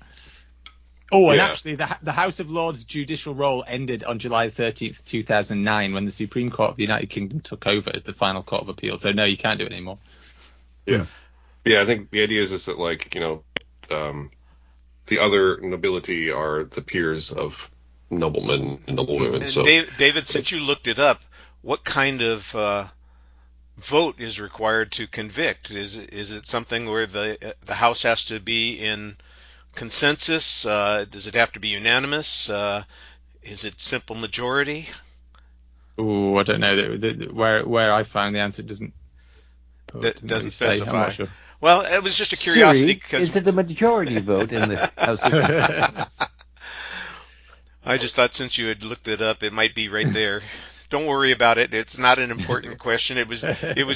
[SPEAKER 3] Oh, and actually, the House of Lords judicial role ended on July 13th, 2009, when the Supreme Court of the United Kingdom took over as the final court of appeal. So, no, you can't do it anymore.
[SPEAKER 5] Yeah. Yeah, I think the idea is that, the other nobility are the peers of noblemen and noblewomen.
[SPEAKER 2] And
[SPEAKER 5] so,
[SPEAKER 2] David, since you looked it up, what kind of vote is required to convict? Is it something where the House has to be in consensus? Does it have to be unanimous? Is it simple majority?
[SPEAKER 3] Oh, I don't know. Where I found the answer doesn't
[SPEAKER 2] specify.
[SPEAKER 3] I'm not sure.
[SPEAKER 2] Well, it was just a curiosity.
[SPEAKER 6] Siri, is it a majority vote in the House of
[SPEAKER 2] I just thought since you had looked it up, it might be right there. Don't worry about it. It's not an important question. It was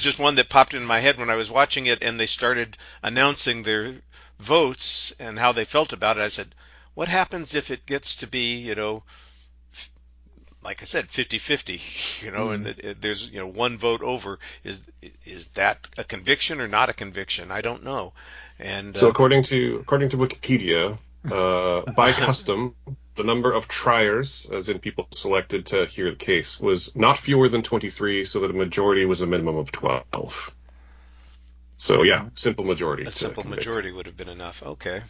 [SPEAKER 2] just one that popped in my head when I was watching it, and they started announcing their votes and how they felt about it. I said, what happens if it gets to be, like I said, 50-50, and there's, one vote over. Is that a conviction or not a conviction? I don't know. And
[SPEAKER 5] so according to Wikipedia, by custom, the number of triers, as in people selected to hear the case, was not fewer than 23, so that a majority was a minimum of 12. So yeah, simple majority.
[SPEAKER 2] A simple majority would have been enough. Okay.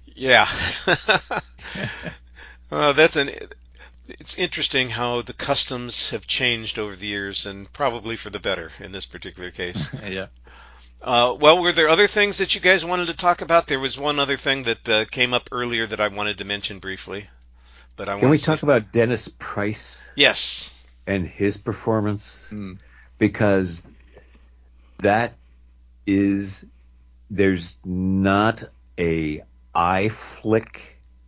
[SPEAKER 2] Yeah. It's interesting how the customs have changed over the years, and probably for the better in this particular case.
[SPEAKER 3] Yeah.
[SPEAKER 2] Well, were there other things that you guys wanted to talk about? There was one other thing that came up earlier that I wanted to mention briefly. But
[SPEAKER 6] Can we talk about Dennis Price?
[SPEAKER 2] Yes.
[SPEAKER 6] And his performance? Because there's not a eye flick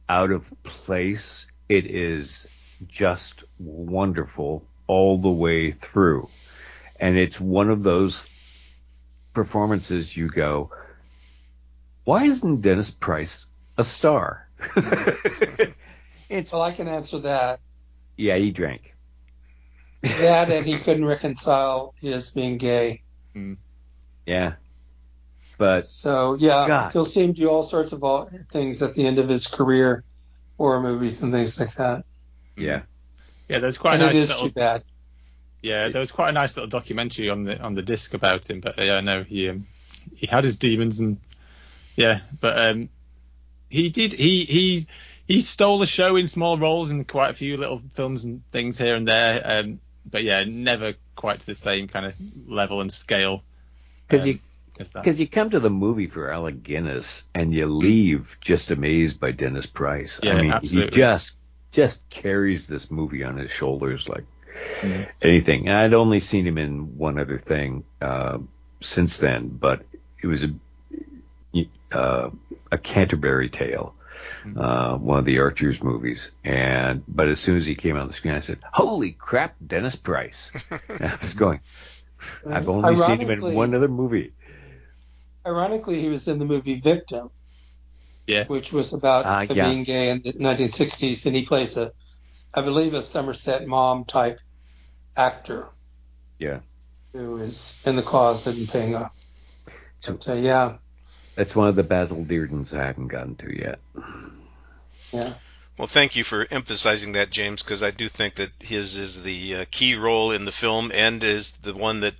[SPEAKER 6] out of place. It is just wonderful all the way through. And it's one of those performances you go, why isn't Dennis Price a star?
[SPEAKER 4] Well, I can answer that.
[SPEAKER 6] Yeah, he drank.
[SPEAKER 4] That, and he couldn't reconcile his being gay.
[SPEAKER 6] Yeah. But
[SPEAKER 4] so, yeah,
[SPEAKER 6] God.
[SPEAKER 4] He'll seem to do all sorts of things at the end of his career, horror movies and things like that.
[SPEAKER 6] Yeah.
[SPEAKER 3] Yeah, there's quite
[SPEAKER 4] and
[SPEAKER 3] a nice
[SPEAKER 4] it is
[SPEAKER 3] little,
[SPEAKER 4] too bad.
[SPEAKER 3] Yeah, there was quite a nice little documentary on the disc about him, but yeah, no, he had his demons, and yeah, but he stole a show in small roles in quite a few little films and things here and there, but yeah, never quite to the same kind of level and scale.
[SPEAKER 6] Because you come to the movie for Alec Guinness and you leave just amazed by Dennis Price.
[SPEAKER 3] Yeah,
[SPEAKER 6] I mean,
[SPEAKER 3] absolutely.
[SPEAKER 6] he just carries this movie on his shoulders like anything. And I'd only seen him in one other thing since then, but it was a Canterbury Tale, one of the Archer's movies. But as soon as he came on the screen, I said, "Holy crap, Dennis Price!" And I was going, "I've only seen him in one other movie."
[SPEAKER 4] Ironically, he was in the movie Victim, which was about being gay in the 1960s, and he plays I believe a Somerset Maugham type actor.
[SPEAKER 6] Yeah.
[SPEAKER 4] Who is in the closet and paying up. Yeah.
[SPEAKER 6] That's one of the Basil Deardens I haven't gotten to yet.
[SPEAKER 4] Yeah.
[SPEAKER 2] Well, thank you for emphasizing that, James, because I do think that his is the key role in the film, and is the one that,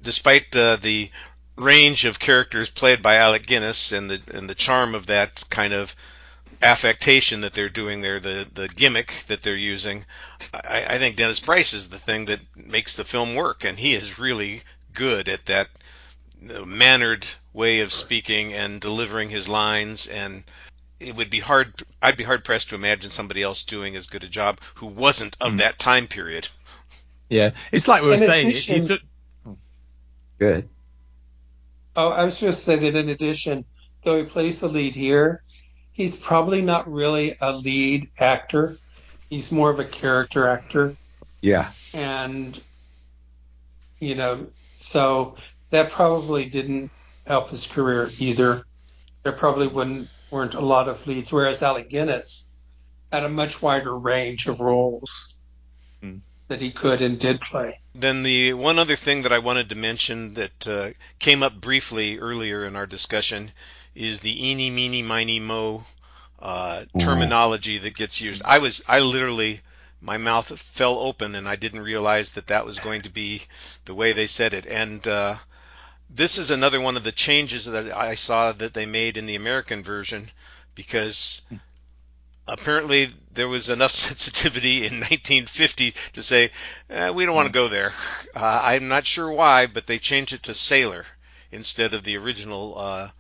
[SPEAKER 2] despite the range of characters played by Alec Guinness and the charm of that kind of affectation that they're doing there, the gimmick that they're using, I think Dennis Price is the thing that makes the film work, and he is really good at that mannered way of speaking and delivering his lines, and I'd be hard pressed to imagine somebody else doing as good a job who wasn't of that time period.
[SPEAKER 3] Yeah, it's like we were saying. He's
[SPEAKER 6] good.
[SPEAKER 4] Oh, I was just saying that in addition, though he plays the lead here, he's probably not really a lead actor. He's more of a character actor.
[SPEAKER 6] Yeah.
[SPEAKER 4] And, so that probably didn't help his career either. There probably weren't a lot of leads, whereas Alec Guinness had a much wider range of roles that he could and did play.
[SPEAKER 2] Then the one other thing that I wanted to mention that came up briefly earlier in our discussion is the eeny, meeny, miny, mo terminology that gets used. I literally, my mouth fell open and I didn't realize that was going to be the way they said it. And this is another one of the changes that I saw that they made in the American version, because apparently there was enough sensitivity in 1950 to say, we don't want to go there. I'm not sure why, but they changed it to sailor instead of the original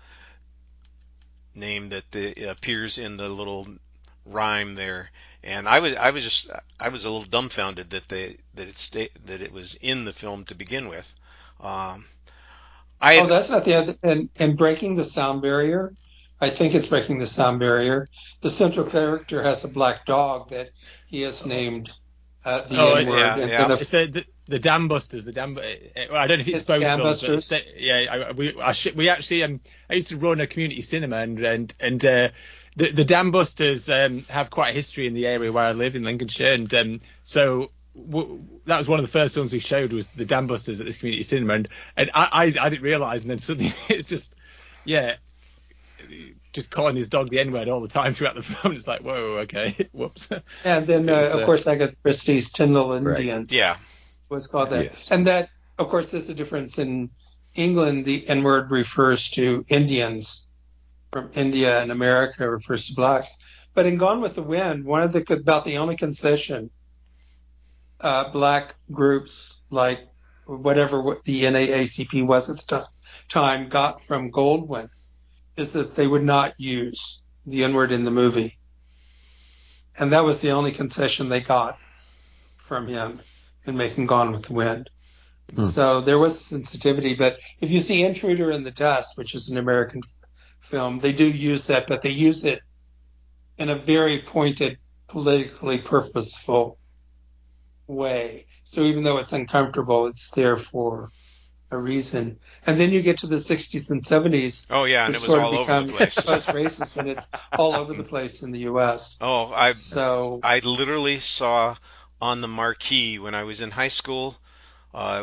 [SPEAKER 2] name that appears in the little rhyme there. And I was a little dumbfounded that it was in the film to begin with.
[SPEAKER 4] That's not the other. And breaking the sound barrier. I think it's breaking the sound barrier. The central character has a black dog that he has named the N-word.
[SPEAKER 2] Yeah,
[SPEAKER 4] and
[SPEAKER 2] yeah.
[SPEAKER 3] It's the Dam Busters. I don't know if it's both
[SPEAKER 4] Dam
[SPEAKER 3] films.
[SPEAKER 4] Busters.
[SPEAKER 3] We actually I used to run a community cinema, and the Dam Busters have quite a history in the area where I live in Lincolnshire, and so that was one of the first films we showed was the Dam Busters at this community cinema, and I didn't realise, and then suddenly it's just calling his dog the N-word all the time throughout the film. It's like, whoa, okay, whoops.
[SPEAKER 4] And then, of course, Agatha Christie's Tyndall Indians.
[SPEAKER 2] Yeah.
[SPEAKER 4] Was called that.
[SPEAKER 6] Yes.
[SPEAKER 4] And that, of course, there's a difference. In England, the N-word refers to Indians from India, and America refers to blacks. But in Gone with the Wind, about the only concession black groups like whatever the NAACP was at the time got from Goldwyn is that they would not use the N-word in the movie. And that was the only concession they got from him in making Gone with the Wind. So there was sensitivity. But if you see Intruder in the Dust, which is an American film, they do use that, but they use it in a very pointed, politically purposeful way. So even though it's uncomfortable, it's there for a reason. And then you get to the 60s and 70s.
[SPEAKER 2] Oh, yeah, and it was all over the place.
[SPEAKER 4] Post-racist, and it's all over the place in the U.S.
[SPEAKER 2] Oh, I literally saw on the marquee when I was in high school.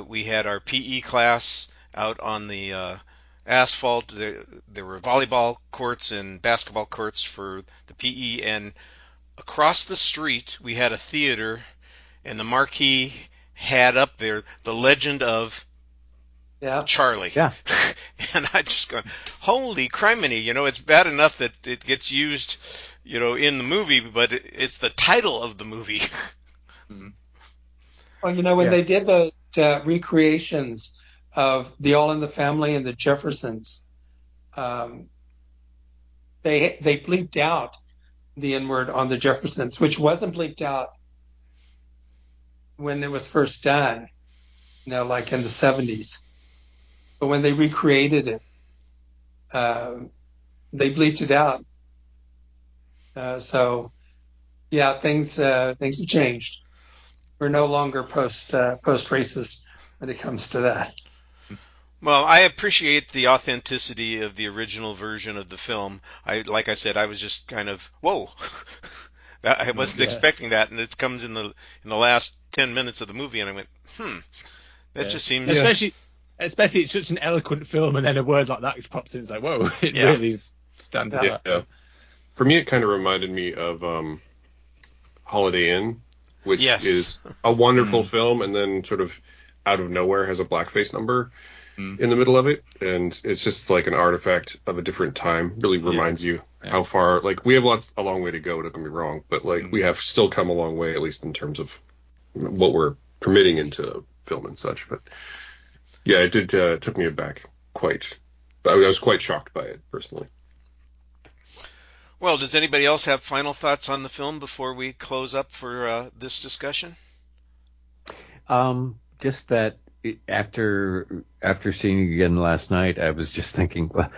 [SPEAKER 2] We had our PE class out on the asphalt. There were volleyball courts and basketball courts for the PE, and across the street we had a theater, and the marquee had up there the legend of Charlie.
[SPEAKER 3] Yeah.
[SPEAKER 2] And I just go, holy criminy, it's bad enough that it gets used, in the movie, but it's the title of the movie.
[SPEAKER 4] Well, when they did the recreations of the All in the Family and the Jeffersons, they bleeped out the N-word on the Jeffersons, which wasn't bleeped out when it was first done, like in the 70s. But when they recreated it, they bleeped it out. Things have changed. We're no longer post-racist when it comes to that.
[SPEAKER 2] Well, I appreciate the authenticity of the original version of the film. Like I said, I was just kind of, whoa. I wasn't expecting that, and it comes in the last 10 minutes of the movie, and I went, that just seems...
[SPEAKER 3] Especially it's such an eloquent film, and then a word like that pops in. It's like, whoa, it really stands out.
[SPEAKER 5] Yeah. For me, it kind of reminded me of Holiday Inn, which is a wonderful film, and then sort of out of nowhere has a blackface number in the middle of it, and it's just like an artifact of a different time. Really reminds you how far, we have a long way to go, don't get me wrong, but we have still come a long way, at least in terms of what we're permitting into film and such. But yeah, it did took me aback quite. I was quite shocked by it personally.
[SPEAKER 2] Well, does anybody else have final thoughts on the film before we close up for this discussion?
[SPEAKER 6] Just that after seeing it again last night, I was just thinking, well,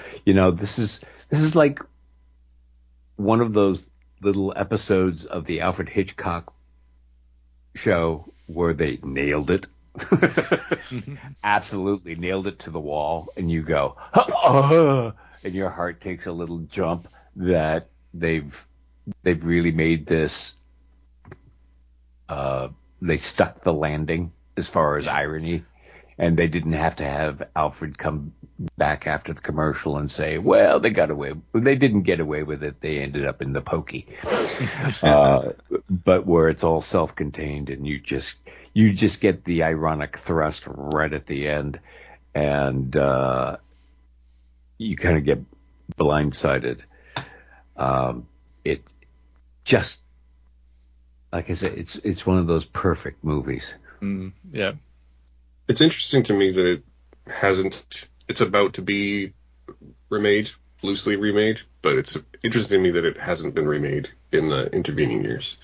[SPEAKER 6] this is like one of those little episodes of the Alfred Hitchcock show where they nailed it. Absolutely nailed it to the wall, and you go, and your heart takes a little jump that they've really made this. They stuck the landing as far as irony, and they didn't have to have Alfred come back after the commercial and say, well, they got away. They didn't get away with it. They ended up in the pokey. But where it's all self-contained, and you just get the ironic thrust right at the end, and you kind of get blindsided. It just, like I said, it's one of those perfect movies.
[SPEAKER 3] Yeah.
[SPEAKER 5] It's interesting to me that it hasn't. It's about to be remade, loosely remade, but it's interesting to me that it hasn't been remade in the intervening years.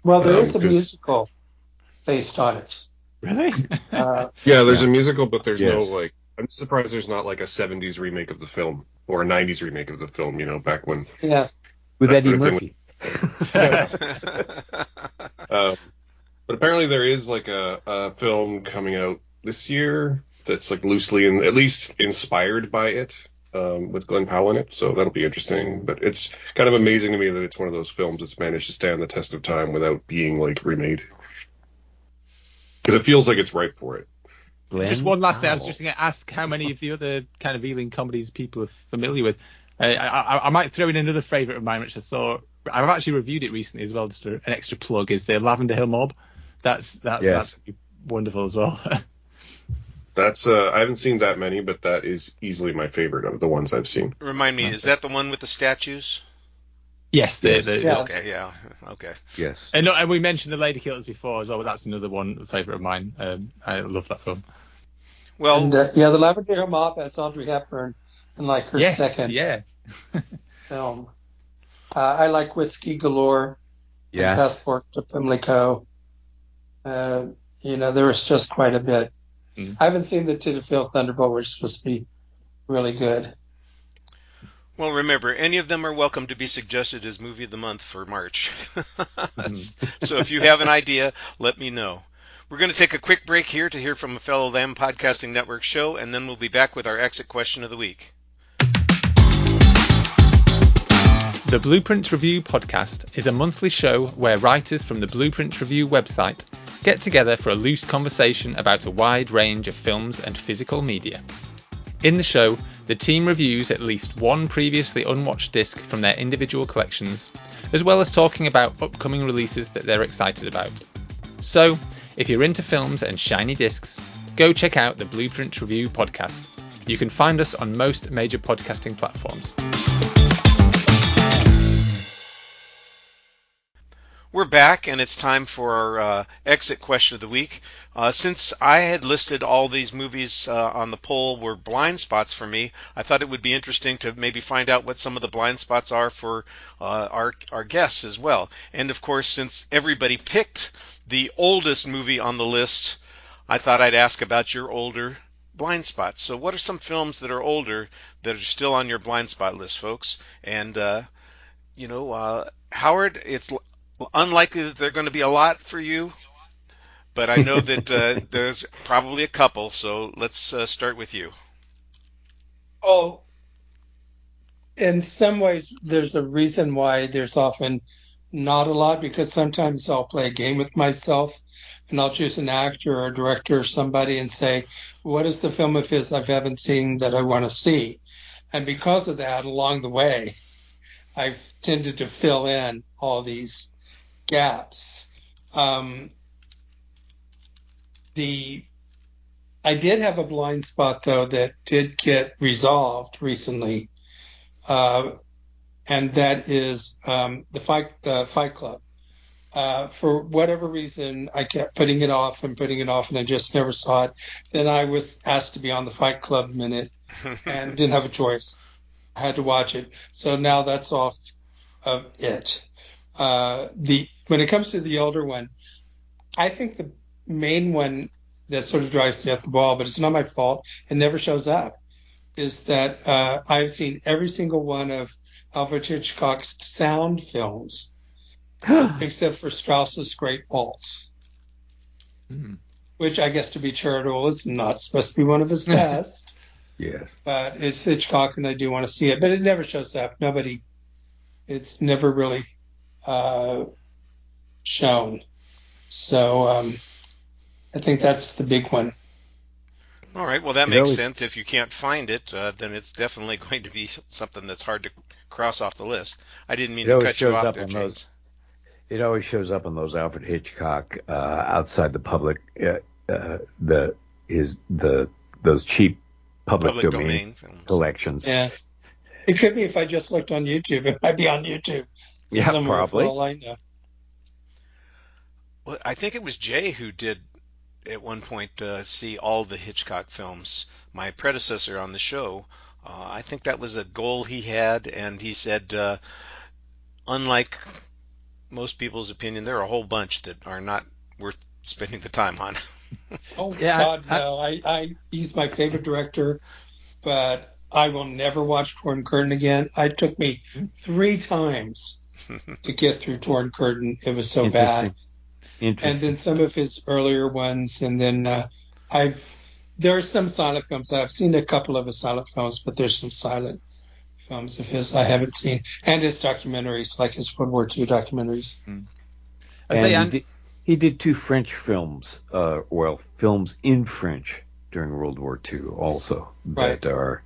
[SPEAKER 4] Well, there is a musical based on it.
[SPEAKER 3] Really?
[SPEAKER 5] There's a musical, but there's no I'm surprised there's not like a 70s remake of the film or a 90s remake of the film. Back when.
[SPEAKER 4] Yeah.
[SPEAKER 6] With Eddie Murphy.
[SPEAKER 5] But apparently there is like a film coming out this year that's like loosely and at least inspired by it, with Glenn Powell in it. So that'll be interesting. But it's kind of amazing to me that it's one of those films that's managed to stand the test of time without being like remade. Because it feels like it's ripe for it.
[SPEAKER 3] Glenn just one last thing. I was just going to ask how many of the other kind of Ealing comedies people are familiar with. I might throw in another favourite of mine, which I've actually reviewed it recently as well. Just an extra plug is the Lavender Hill Mob. That's wonderful as well.
[SPEAKER 2] That's
[SPEAKER 5] I haven't seen that many, but that is easily my favorite of the ones I've seen.
[SPEAKER 2] Remind me, is that the one with the statues?
[SPEAKER 3] Yes.
[SPEAKER 2] Okay, yeah. Okay.
[SPEAKER 6] Yes.
[SPEAKER 3] And we mentioned The Lady Killers before as well, but that's another one favourite of mine. I love that film.
[SPEAKER 2] Well,
[SPEAKER 4] and, the Lavender Hill Mob has Audrey Hepburn in like her second film. I like Whiskey Galore.
[SPEAKER 6] Yeah.
[SPEAKER 4] Passport to Pimlico. There was just quite a bit. I haven't seen the Titterfield Thunderbolt, which is supposed to be really good.
[SPEAKER 2] Well, remember, any of them are welcome to be suggested as Movie of the Month for March. So if you have an idea, let me know. We're going to take a quick break here to hear from a fellow Lamb Podcasting Network show, and then we'll be back with our exit question of the week.
[SPEAKER 3] The Blueprint Review podcast is a monthly show where writers from the Blueprint Review website get together for a loose conversation about a wide range of films and physical media. In the show, the team reviews at least one previously unwatched disc from their individual collections, as well as talking about upcoming releases that they're excited about. So, if you're into films and shiny discs, go check out the Blueprint Review podcast. You can find us on most major podcasting platforms.
[SPEAKER 2] We're back, and it's time for our exit question of the week. Since I had listed all these movies on the poll were blind spots for me, I thought it would be interesting to maybe find out what some of the blind spots are for our guests as well. And, of course, since everybody picked the oldest movie on the list, I thought I'd ask about your older blind spots. So what are some films that are older that are still on your blind spot list, folks? And, Howard, it's unlikely that they're going to be a lot for you, but I know that there's probably a couple, so let's start with you.
[SPEAKER 4] Oh, in some ways, there's a reason why there's often not a lot, because sometimes I'll play a game with myself, and I'll choose an actor or a director or somebody and say, what is the film of his I haven't seen that I want to see? And because of that, along the way, I've tended to fill in all these gaps. I did have a blind spot, though, that did get resolved recently, and that is the Fight Club. For whatever reason, I kept putting it off, and I just never saw it. Then I was asked to be on the Fight Club Minute and didn't have a choice. I had to watch it. So now that's off of it. When it comes to the older one, I think the main one that sort of drives me up the wall, but it's not my fault, it never shows up, is that I've seen every single one of Alfred Hitchcock's sound films, except for Strauss's Great Waltz, which I guess, to be charitable, is not supposed to be one of his best.
[SPEAKER 6] Yes.
[SPEAKER 4] But it's Hitchcock, and I do want to see it, but it never shows up. It's never really shown. So I think that's the big one.
[SPEAKER 2] All right. Well, that makes sense. If you can't find it, then it's definitely going to be something that's hard to cross off the list. I didn't mean to cut you off there, James.
[SPEAKER 6] It always shows up on those Alfred Hitchcock outside the public, those cheap public domain films. Collections.
[SPEAKER 4] Yeah. It could be if I just looked on YouTube. It might be on YouTube.
[SPEAKER 6] Yeah, probably.
[SPEAKER 4] For all I know.
[SPEAKER 2] Well, I think it was Jay who did at one point see all the Hitchcock films. My predecessor on the show, I think that was a goal he had, and he said, unlike most people's opinion, there are a whole bunch that are not worth spending the time on.
[SPEAKER 4] Oh, yeah, God, no. He's my favorite director, but I will never watch Torn Curtain again. It took me 3 times to get through Torn Curtain. It was so bad. and then some of his earlier ones, and then there are some silent films. I've seen a couple of his silent films, but there's some silent films of his I haven't seen, and his documentaries, like his World War II documentaries.
[SPEAKER 6] And he did 2 French films, films in French during World War II also, that are...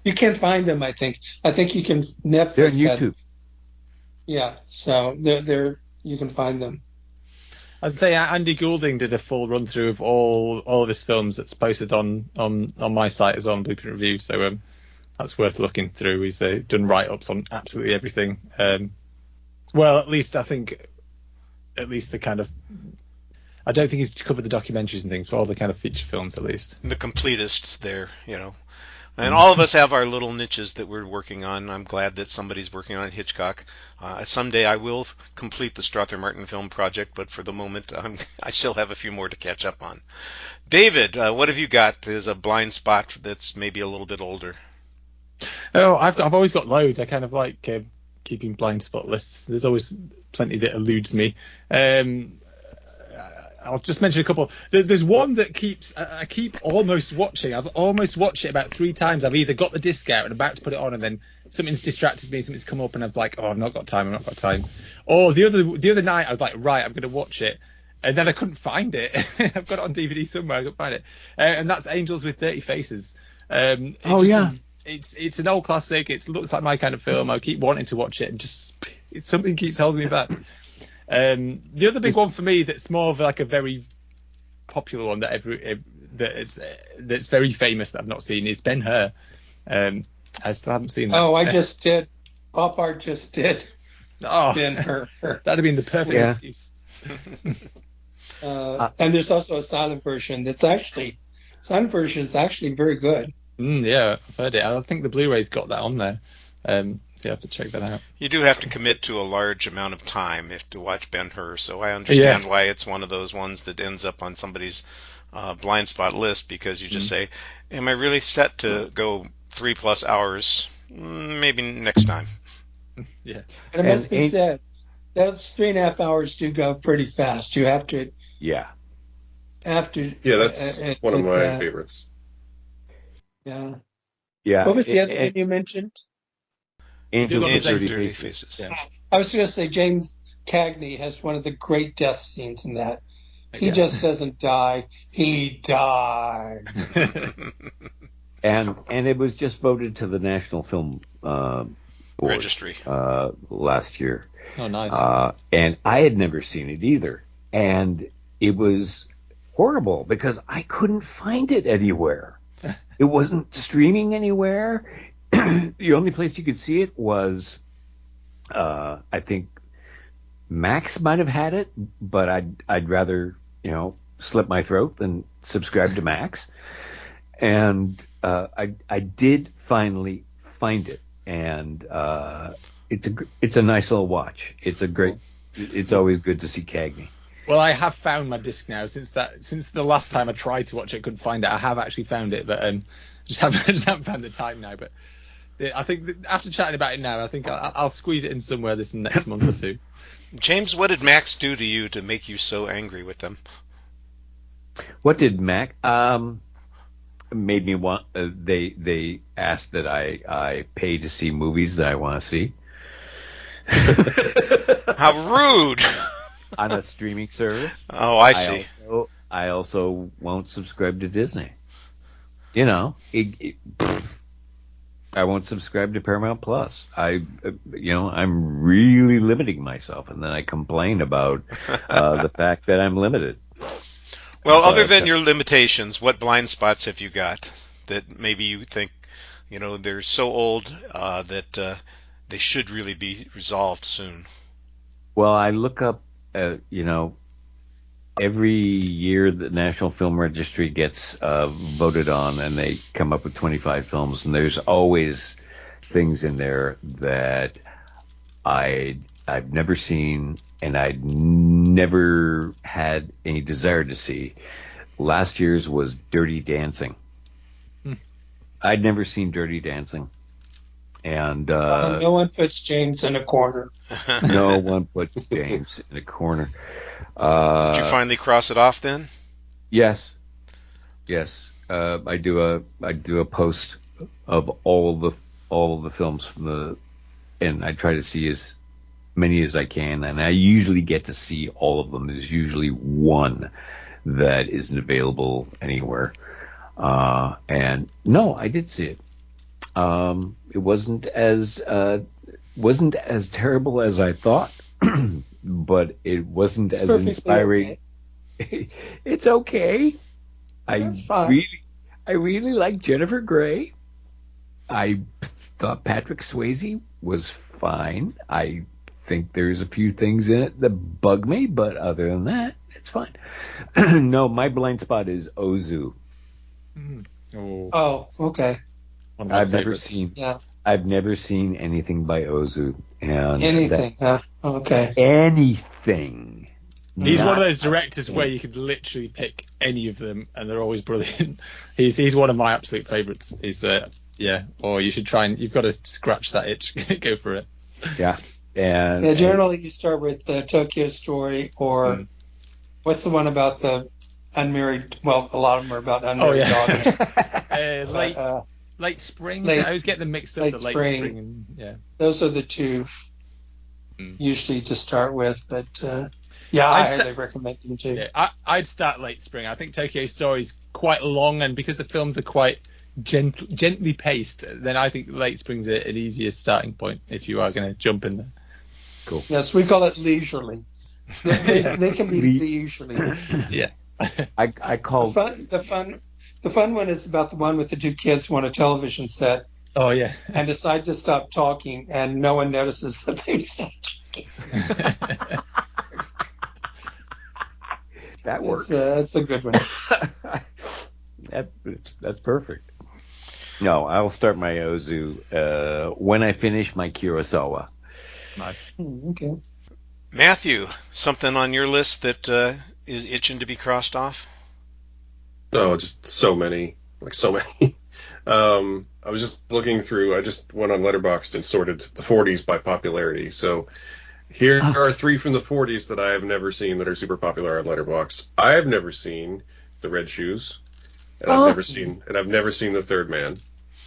[SPEAKER 4] You can find them, I think. I think you can... Netflix
[SPEAKER 6] they're on YouTube.
[SPEAKER 4] Yeah, so they're you can find them.
[SPEAKER 3] I'd say Andy Goulding did a full run through of all of his films that's posted on my site as well, on Blueprint Review. So that's worth looking through. He's done write-ups on absolutely everything. Well, at least the kind of... I don't think he's covered the documentaries and things, but all the kind of feature films at least.
[SPEAKER 2] The completist there, And all of us have our little niches that we're working on. I'm glad that somebody's working on Hitchcock. Someday I will complete the Strother Martin film project, but for the moment, I still have a few more to catch up on. David, what have you got as a blind spot that's maybe a little bit older?
[SPEAKER 3] Oh, I've always got loads. I kind of like keeping blind spot lists. There's always plenty that eludes me. I'll just mention a couple. There's one that I keep almost watching. I've almost watched it about 3 times. I've either got the disc out and about to put it on, and then something's distracted me, something's come up, and I'm like, oh, I've not got time. Or the other night, I was like, right, I'm going to watch it, and then I couldn't find it. I've got it on DVD somewhere. I couldn't find it, and that's Angels with Dirty Faces. It's an old classic. It looks like my kind of film. I keep wanting to watch it, and something keeps holding me back. The other big one for me that's more of like a very popular one that's very famous that I've not seen is Ben-Hur. I still haven't seen that.
[SPEAKER 4] Oh, I just did. Pop Art just did.
[SPEAKER 3] Oh,
[SPEAKER 4] Ben-Hur.
[SPEAKER 3] That'd have been the perfect excuse.
[SPEAKER 4] And there's also a silent version is actually very good.
[SPEAKER 3] Yeah, I've heard it. I think the Blu-ray's got that on there. So you have to check that out.
[SPEAKER 2] You do have to commit to a large amount of time to watch Ben-Hur, so I understand why it's one of those ones that ends up on somebody's blind spot list, because you just say, am I really set to go 3+ hours? Maybe next time.
[SPEAKER 3] Yeah.
[SPEAKER 4] And it must be said, those 3.5 hours do go pretty fast. You have to...
[SPEAKER 6] Yeah.
[SPEAKER 5] That's one of my favorites.
[SPEAKER 4] Yeah.
[SPEAKER 6] Yeah.
[SPEAKER 4] What was the other one you mentioned?
[SPEAKER 6] Angels with
[SPEAKER 2] Dirty Faces.
[SPEAKER 3] Yeah.
[SPEAKER 4] I was going to say James Cagney has one of the great death scenes in that. He just doesn't die. He died.
[SPEAKER 6] And it was just voted to the National Film Board,
[SPEAKER 2] Registry
[SPEAKER 6] last year.
[SPEAKER 3] Oh, nice.
[SPEAKER 6] And I had never seen it either. And it was horrible because I couldn't find it anywhere. It wasn't streaming anywhere. The only place you could see it was, I think Max might have had it, but I'd rather, slit my throat than subscribe to Max. And I did finally find it, and it's a nice little watch. It's always good to see Cagney.
[SPEAKER 3] Well, I have found my disc now. Since the last time I tried to watch it, couldn't find it. I have actually found it, but just haven't found the time now. But I think after chatting about it now, I think I'll squeeze it in somewhere this next month or two.
[SPEAKER 2] James, what did Max do to you to make you so angry with them?
[SPEAKER 6] What did Max made me want? They asked that I pay to see movies that I want to see.
[SPEAKER 2] How rude!
[SPEAKER 6] On a streaming service.
[SPEAKER 2] Oh, I see.
[SPEAKER 6] I also won't subscribe to Disney. I won't subscribe to Paramount Plus. I'm really limiting myself, and then I complain about the fact that I'm limited.
[SPEAKER 2] Well, other than your limitations, what blind spots have you got that maybe you think, they're so old that they should really be resolved soon?
[SPEAKER 6] Well, I look up, every year the National Film Registry gets voted on, and they come up with 25 films, and there's always things in there that I've never seen and I'd never had any desire to see. Last year's was Dirty Dancing. I'd never seen Dirty Dancing. And
[SPEAKER 4] no one puts James in a corner.
[SPEAKER 6] No one puts James in a corner.
[SPEAKER 2] Did you finally cross it off then?
[SPEAKER 6] Yes. I do a post of all of the films and I try to see as many as I can, and I usually get to see all of them. There's usually one that isn't available anywhere. And no, I did see it. It wasn't as terrible as I thought, but it wasn't as inspiring. Okay. It's okay.
[SPEAKER 4] That's fine.
[SPEAKER 6] I really like Jennifer Grey. I thought Patrick Swayze was fine. I think there's a few things in it that bug me, but other than that, it's fine. No, my blind spot is Ozu.
[SPEAKER 4] Oh, okay.
[SPEAKER 6] I've never seen anything by Ozu. And
[SPEAKER 4] okay.
[SPEAKER 6] Anything.
[SPEAKER 3] He's one of those directors where you could literally pick any of them, and they're always brilliant. He's one of my absolute favourites. Or you should try and you've got to scratch that itch. Go for it.
[SPEAKER 6] Yeah.
[SPEAKER 4] Generally you start with the Tokyo Story, or what's the one about the unmarried? Well, a lot of them are about unmarried daughters.
[SPEAKER 3] Late Spring. I always get them mixed up. Late Spring. And,
[SPEAKER 4] those are the two usually to start with, but I highly recommend them too.
[SPEAKER 3] Yeah, I'd start Late Spring. I think Tokyo Story is quite long, and because the films are quite gently paced, then I think Late Spring's an easier starting point if you are going to jump in there.
[SPEAKER 6] Cool.
[SPEAKER 4] Yes, we call it leisurely. They can be leisurely.
[SPEAKER 3] Yes.
[SPEAKER 6] I call
[SPEAKER 4] the fun one is about the one with the two kids who on a television set.
[SPEAKER 3] Oh yeah.
[SPEAKER 4] And decide to stop talking, and no one notices that they've stopped talking.
[SPEAKER 6] That works.
[SPEAKER 4] That's a good one.
[SPEAKER 6] That's perfect. No, I'll start my Ozu when I finish my Kurosawa.
[SPEAKER 3] Nice.
[SPEAKER 4] Okay.
[SPEAKER 2] Matthew, something on your list that is itching to be crossed off?
[SPEAKER 5] Oh, just so many. I was just looking through. I just went on Letterboxd and sorted the 40s by popularity. So here are 3 from the 40s that I have never seen that are super popular on Letterboxd. I have never seen The Red Shoes, and I've never seen The Third Man.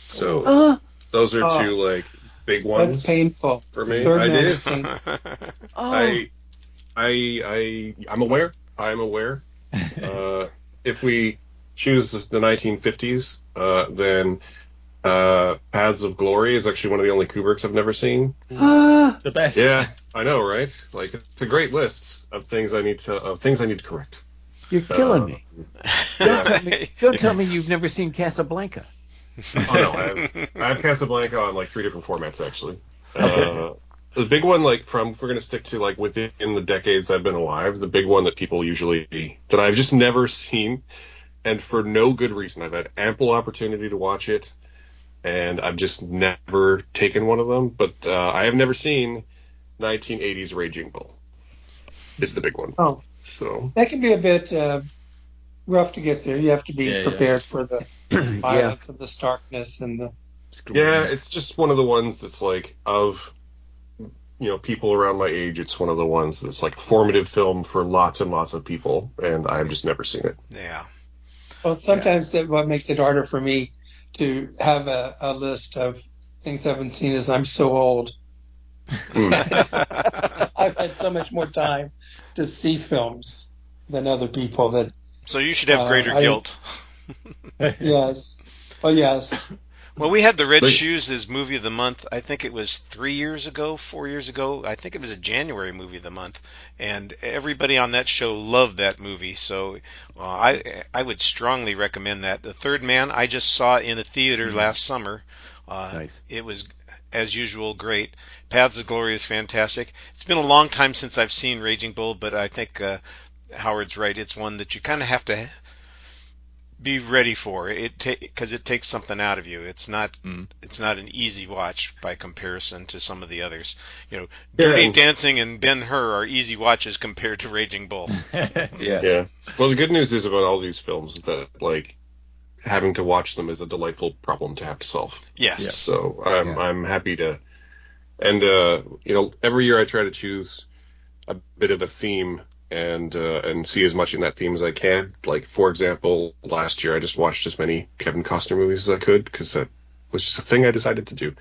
[SPEAKER 5] So those are two big ones.
[SPEAKER 4] That's painful
[SPEAKER 5] for me.
[SPEAKER 4] Third
[SPEAKER 5] Man
[SPEAKER 4] is painful.
[SPEAKER 5] I'm aware. If we choose the 1950s, then Paths of Glory is actually one of the only Kubricks I've never seen.
[SPEAKER 3] The best.
[SPEAKER 5] Yeah, I know, right? It's a great list of things I need to correct.
[SPEAKER 6] You're killing me. Don't tell me you've never seen Casablanca.
[SPEAKER 5] Oh no, I have Casablanca on 3 different formats actually. Okay. The big one, if we're gonna stick to within the decades I've been alive, the big one that people that I've just never seen, and for no good reason. I've had ample opportunity to watch it, and I've just never taken one of them. But I have never seen 1980s Raging Bull. It's the big one.
[SPEAKER 4] Oh,
[SPEAKER 5] so
[SPEAKER 4] that can be a bit rough to get there. You have to be prepared for the violence and the starkness and the.
[SPEAKER 5] Yeah, it's just one of the ones that's of people around my age. It's one of the ones that's a formative film for lots and lots of people, and I've just never seen it.
[SPEAKER 2] Yeah.
[SPEAKER 4] Well, sometimes what makes it harder for me to have a list of things I haven't seen is I'm so old. I've had so much more time to see films than other people that.
[SPEAKER 2] So you should have greater guilt.
[SPEAKER 4] Yes. Oh, yes.
[SPEAKER 2] Well, we had The Red Shoes as movie of the month. I think it was 4 years ago. I think it was a January movie of the month, and everybody on that show loved that movie. So I would strongly recommend that. The Third Man I just saw in a theater last summer.
[SPEAKER 6] Nice.
[SPEAKER 2] It was, as usual, great. Paths of Glory is fantastic. It's been a long time since I've seen Raging Bull, but I think Howard's right. It's one that you kind of have to be ready for it, because it takes something out of you. It's not an easy watch by comparison to some of the others. Dirty Dancing and Ben-Hur are easy watches compared to Raging Bull.
[SPEAKER 5] Yeah. Well, the good news is about all these films is that having to watch them is a delightful problem to have to solve.
[SPEAKER 2] Yes. Yeah.
[SPEAKER 5] So I'm happy to, and every year I try to choose a bit of a theme and see as much in that theme as I can. Like, for example, last year I just watched as many Kevin Costner movies as I could because that was just a thing I decided to do.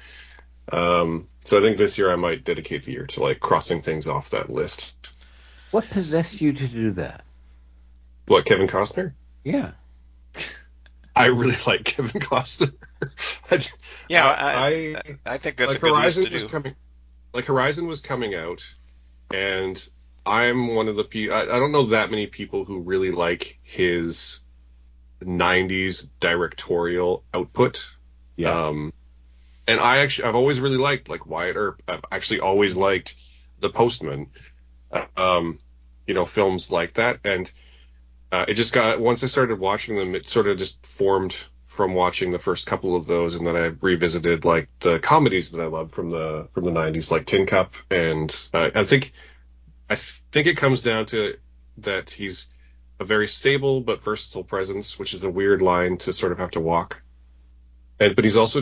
[SPEAKER 5] So I think this year I might dedicate the year to like crossing things off that list.
[SPEAKER 6] What possessed you to do that?
[SPEAKER 5] What, Kevin Costner?
[SPEAKER 6] Yeah.
[SPEAKER 5] I really like Kevin Costner.
[SPEAKER 2] I think that's like a good
[SPEAKER 5] Horizon
[SPEAKER 2] list to do.
[SPEAKER 5] Horizon was coming out, and I'm one of the people. I don't know that many people who really like his 90s directorial output.
[SPEAKER 6] Yeah.
[SPEAKER 5] And I've always really liked like Wyatt Earp. I've actually always liked The Postman. Films like that, and it just got, once I started watching them, it sort of just formed from watching the first couple of those, and then I revisited like the comedies that I loved from the 90s, like Tin Cup, and I think it comes down to that he's a very stable but versatile presence, which is a weird line to sort of have to walk. But he's also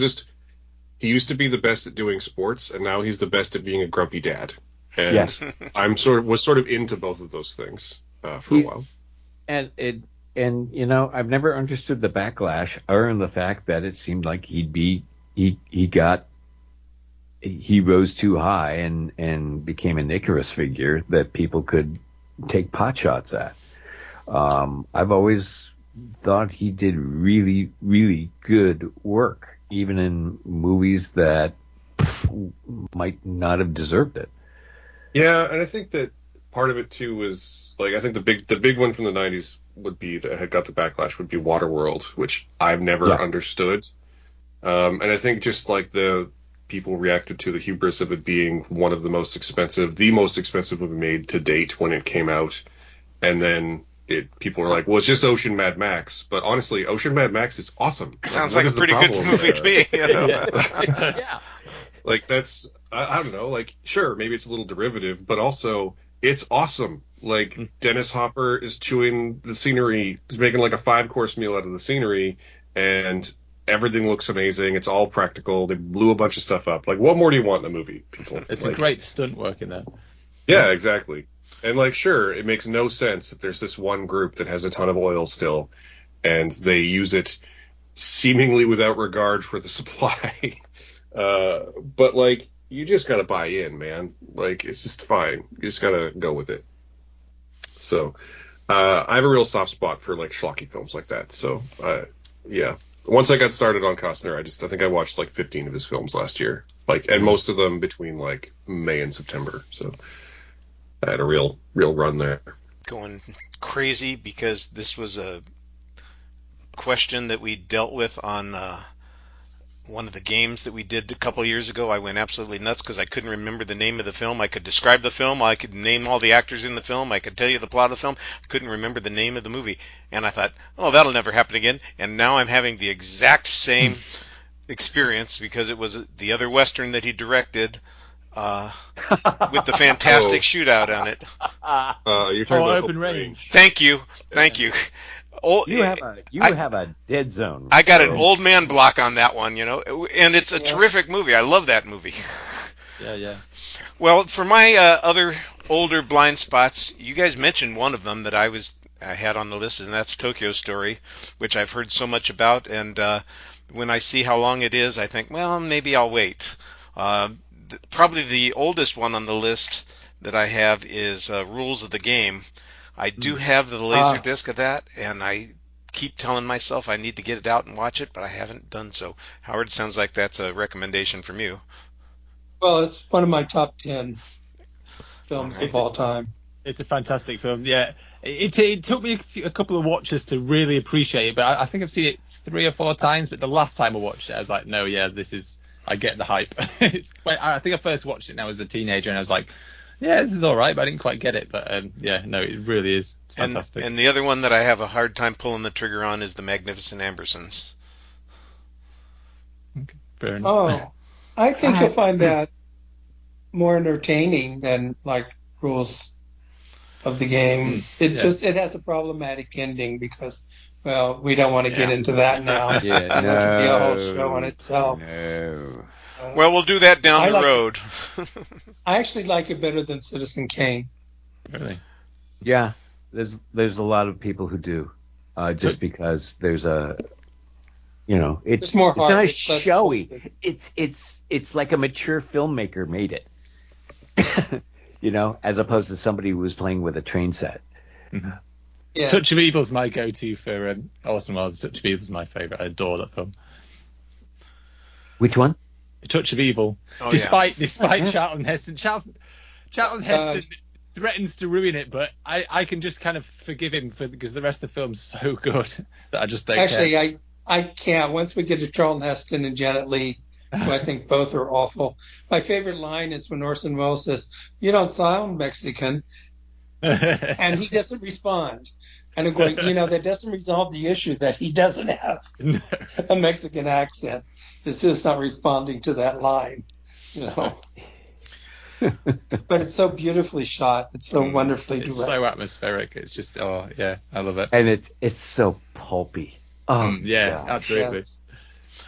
[SPEAKER 5] he used to be the best at doing sports, and now he's the best at being a grumpy dad. And
[SPEAKER 6] yes.
[SPEAKER 5] I'm sort of into both of those things for a while.
[SPEAKER 6] And I've never understood the backlash or the fact that it seemed like he rose too high and became an Icarus figure that people could take pot shots at. I've always thought he did really, really good work, even in movies that might not have deserved it.
[SPEAKER 5] Yeah, and I think that part of it too was like, I think the big one from the 90s would be that had got the backlash would be Waterworld, which I've never understood. And I think just like the people reacted to the hubris of it being one of the most expensive movie made to date when it came out, and then people were like, well, it's just Ocean Mad Max. But honestly, Ocean Mad Max is awesome.
[SPEAKER 2] Sounds like a pretty good movie to me.
[SPEAKER 6] Yeah.
[SPEAKER 5] Like, that's, I don't know, like, sure, maybe it's a little derivative, but also it's awesome. Like, Dennis Hopper is chewing the scenery, he's making like a 5-course meal out of the scenery, and everything looks amazing. It's all practical. They blew a bunch of stuff up. Like, what more do you want in a movie, people?
[SPEAKER 3] It's a great stunt work in there.
[SPEAKER 5] Yeah, exactly. And like, sure, it makes no sense that there's this one group that has a ton of oil still, and they use it seemingly without regard for the supply. But like, you just gotta buy in, man. Like, it's just fine. You just gotta go with it. So, I have a real soft spot for like schlocky films like that. So, yeah. Once I got started on Costner, I think I watched like 15 of his films last year. Like, and most of them between like May and September. So, I had a real run there.
[SPEAKER 2] Going crazy because this was a question that we dealt with on one of the games that we did a couple of years ago. I went absolutely nuts because I couldn't remember the name of the film. I could describe the film. I could name all the actors in the film. I could tell you the plot of the film. I couldn't remember the name of the movie. And I thought, oh, that'll never happen again. And now I'm having the exact same experience because it was the other Western that he directed with the fantastic shootout on it.
[SPEAKER 5] You're talking about
[SPEAKER 3] Open Range.
[SPEAKER 2] Thank you.
[SPEAKER 6] You have a dead zone.
[SPEAKER 2] I got an old man block on that one, and it's a terrific movie. I love that movie.
[SPEAKER 3] Yeah.
[SPEAKER 2] Well, for my other older blind spots, you guys mentioned one of them that I had on the list, and that's Tokyo Story, which I've heard so much about. And when I see how long it is, I think, well, maybe I'll wait. Probably the oldest one on the list that I have is Rules of the Game. I do have the laser disc of that, and I keep telling myself I need to get it out and watch it, but I haven't done so. Howard, sounds like that's a recommendation from you.
[SPEAKER 4] Well, it's one of my top 10 films of all time.
[SPEAKER 3] It's a fantastic film. Yeah, it took me a couple of watches to really appreciate it, but I think I've seen it 3 or 4 times. But the last time I watched it, I was like, no, yeah, I get the hype. I think I first watched it when I was a teenager, and I was like, yeah, this is all right, but I didn't quite get it. But it really is. It's fantastic.
[SPEAKER 2] And the other one that I have a hard time pulling the trigger on is The Magnificent Ambersons.
[SPEAKER 3] Okay, fair enough.
[SPEAKER 4] Oh, I think you'll find that more entertaining than like Rules of the game. It has a problematic ending because, well, we don't want to get into that now.
[SPEAKER 6] Yeah,
[SPEAKER 4] That could be a whole show on itself.
[SPEAKER 6] No.
[SPEAKER 2] Well, we'll do that down the road.
[SPEAKER 4] I actually like it better than Citizen Kane.
[SPEAKER 3] Really?
[SPEAKER 6] Yeah, there's a lot of people who do, just because there's a, it's
[SPEAKER 4] more
[SPEAKER 6] it's
[SPEAKER 4] heart,
[SPEAKER 6] not
[SPEAKER 4] it's less
[SPEAKER 6] showy.
[SPEAKER 4] focused.
[SPEAKER 6] It's like a mature filmmaker made it, as opposed to somebody who was playing with a train set.
[SPEAKER 3] Mm-hmm.
[SPEAKER 4] Yeah.
[SPEAKER 3] Touch of Evil's my go-to for Orson Welles. Touch of Evil's my favourite. I adore that film.
[SPEAKER 6] Which one?
[SPEAKER 3] Touch of Evil.
[SPEAKER 2] Oh,
[SPEAKER 3] despite Charlton Heston. Charlton Heston threatens to ruin it, but I can just kind of forgive him because the rest of the film's so good that I just don't care.
[SPEAKER 4] Actually, I can't. Once we get to Charlton Heston and Janet Leigh, who I think both are awful. My favorite line is when Orson Welles says, "You don't sound Mexican," and he doesn't respond. And I'm going, that doesn't resolve the issue that he doesn't have a Mexican accent. It's just not responding to that line, But it's so beautifully shot. It's so wonderfully directed.
[SPEAKER 3] It's so atmospheric. It's just, I love it.
[SPEAKER 6] And it's so pulpy.
[SPEAKER 3] Yeah, absolutely.
[SPEAKER 4] Yes.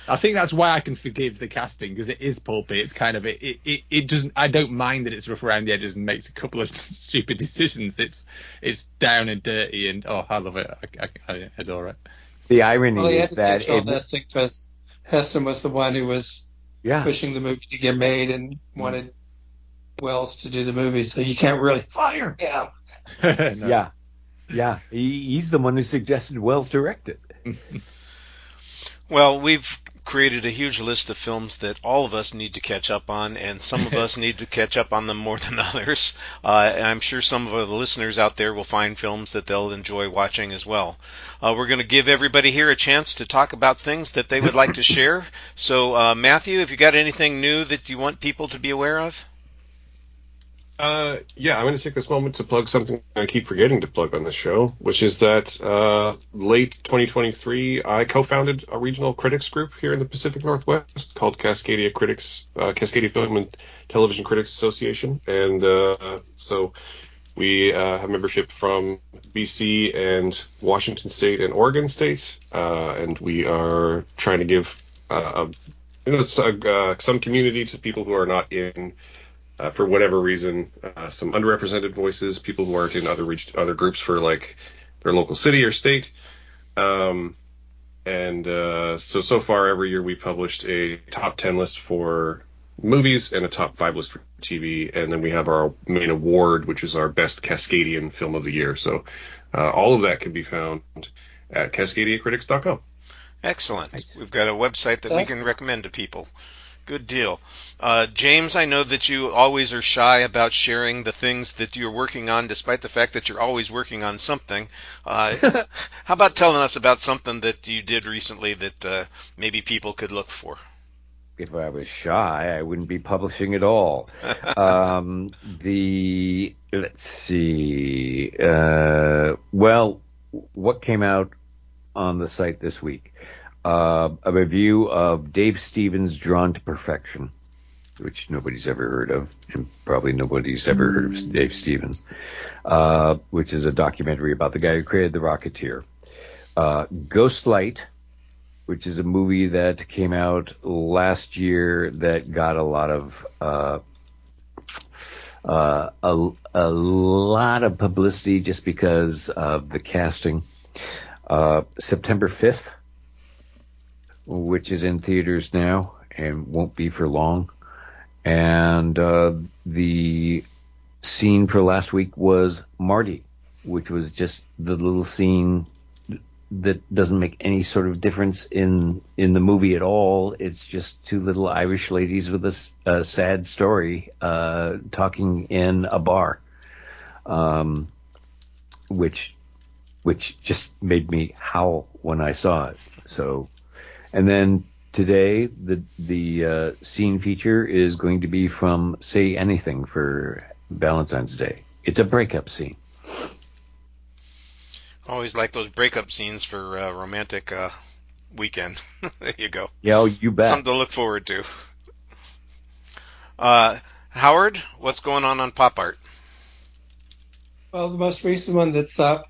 [SPEAKER 3] I think that's why I can forgive the casting, because it is pulpy. It's kind of it doesn't. I don't mind that it's rough around the edges and makes a couple of stupid decisions. It's down and dirty, and I love it. I adore it.
[SPEAKER 6] The irony
[SPEAKER 4] Well, he had
[SPEAKER 6] is
[SPEAKER 4] to
[SPEAKER 6] that
[SPEAKER 4] take Charlton Heston because Heston was the one who was pushing the movie to get made and wanted Wells to do the movie, so you can't really fire him.
[SPEAKER 6] No. Yeah. He's the one who suggested Wells direct it.
[SPEAKER 2] Well, we've created a huge list of films that all of us need to catch up on, and some of us need to catch up on them more than others. And I'm sure some of the listeners out there will find films that they'll enjoy watching as well. We're going to give everybody here a chance to talk about things that they would like to share. So, Matthew, have you got anything new that you want people to be aware of?
[SPEAKER 5] I'm going to take this moment to plug something I keep forgetting to plug on this show, which is that late 2023, I co-founded a regional critics group here in the Pacific Northwest called Cascadia Film and Television Critics Association. And so we have membership from BC and Washington State and Oregon State, and we are trying to give some community to people who are not in for whatever reason, some underrepresented voices, people who aren't in other groups for like their local city or state. So far every year we published a top 10 list for movies and a top 5 list for TV, and then we have our main award, which is our best Cascadian film of the year. So all of that can be found at cascadiacritics.com.
[SPEAKER 2] Excellent. We've got a website that we can recommend to people. Good deal. James, I know that you always are shy about sharing the things that you're working on, despite the fact that you're always working on something. How about telling us about something that you did recently that maybe people could look for?
[SPEAKER 6] If I was shy, I wouldn't be publishing at all. Let's see. What came out on the site this week? A review of Dave Stevens' Drawn to Perfection, which nobody's ever heard of, and probably nobody's ever heard of Dave Stevens, which is a documentary about the guy who created The Rocketeer. Ghostlight, which is a movie that came out last year that got a lot of publicity just because of the casting. September 5th, which is in theaters now and won't be for long. And the scene for last week was Marty, which was just the little scene that doesn't make any sort of difference in the movie at all. It's just two little Irish ladies with a sad story talking in a bar, which just made me howl when I saw it. So. And then today, the scene feature is going to be from Say Anything for Valentine's Day. It's a breakup scene.
[SPEAKER 2] Always like those breakup scenes for romantic weekend. There you go.
[SPEAKER 6] Yeah, you bet.
[SPEAKER 2] Something to look forward to. Howard, what's going on pop art?
[SPEAKER 4] Well, the most recent one that's up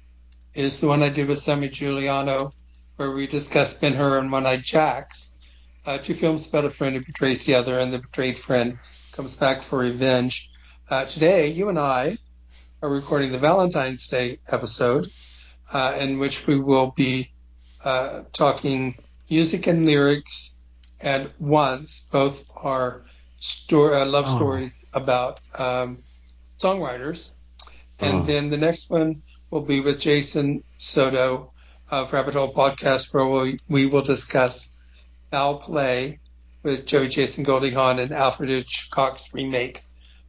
[SPEAKER 4] is the one I did with Sammy Giuliano, where we discussed Ben-Hur and One-Eyed Jacks, 2 films about a friend who betrays the other, and the betrayed friend comes back for revenge. Today, you and I are recording the Valentine's Day episode, in which we will be talking music and lyrics, and Once. Both are love stories about songwriters. And then the next one will be with Jason Soto of Rabbit Hole Podcast, where we will discuss Foul Play with Joey Jason Goldie Hawn and Alfred Hitchcock's remake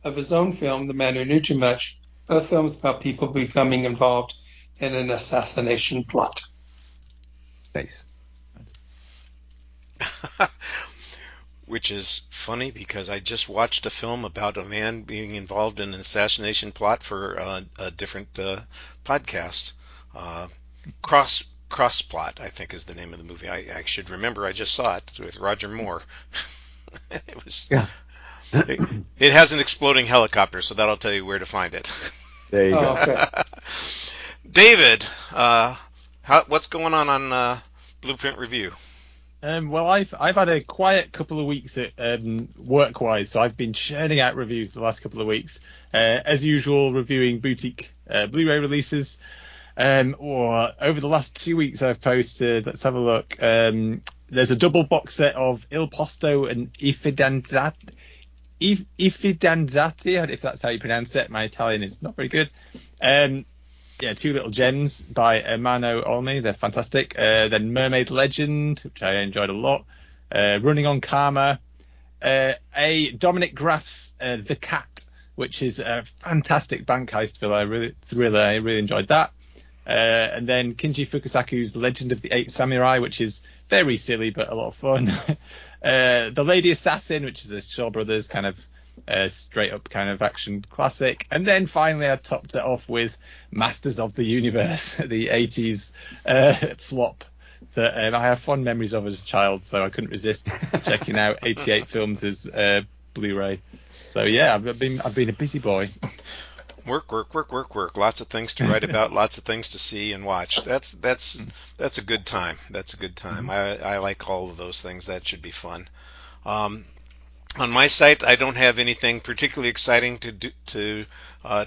[SPEAKER 4] of his own film, The Man Who Knew Too Much. Both films about people becoming involved in an assassination plot.
[SPEAKER 6] Nice.
[SPEAKER 2] Which is funny because I just watched a film about a man being involved in an assassination plot for a different podcast. Cross Plot, I think, is the name of the movie. I should remember. I just saw it with Roger Moore. It was. Yeah. It has an exploding helicopter, so that'll tell you where to find it.
[SPEAKER 6] There you go.
[SPEAKER 4] Okay.
[SPEAKER 2] David, what's going on Blueprint Review?
[SPEAKER 3] Well, I've had a quiet couple of weeks work-wise, so I've been churning out reviews the last couple of weeks. As usual, reviewing boutique Blu-ray releases. Or over the last 2 weeks, I've posted. Let's have a look. There's a double box set of Il Posto and Iffidanzati, if that's how you pronounce it. My Italian is not very good. 2 little gems by Mano Olmi. They're fantastic. Then Mermaid Legend, which I enjoyed a lot. Running on Karma. A Dominic Graff's The Cat, which is a fantastic bank heist thriller. I really enjoyed that. And then Kinji Fukasaku's Legend of the Eight Samurai, which is very silly but a lot of fun. The Lady Assassin, which is a Shaw Brothers kind of straight up kind of action classic. And then finally I topped it off with Masters of the Universe, the 80s flop that I have fond memories of as a child, so I couldn't resist checking out 88 films as Blu-ray. So yeah, I've been a busy boy.
[SPEAKER 2] Work. Lots of things to write about, lots of things to see and watch. That's a good time. That's a good time. I like all of those things. That should be fun. On my site, I don't have anything particularly exciting to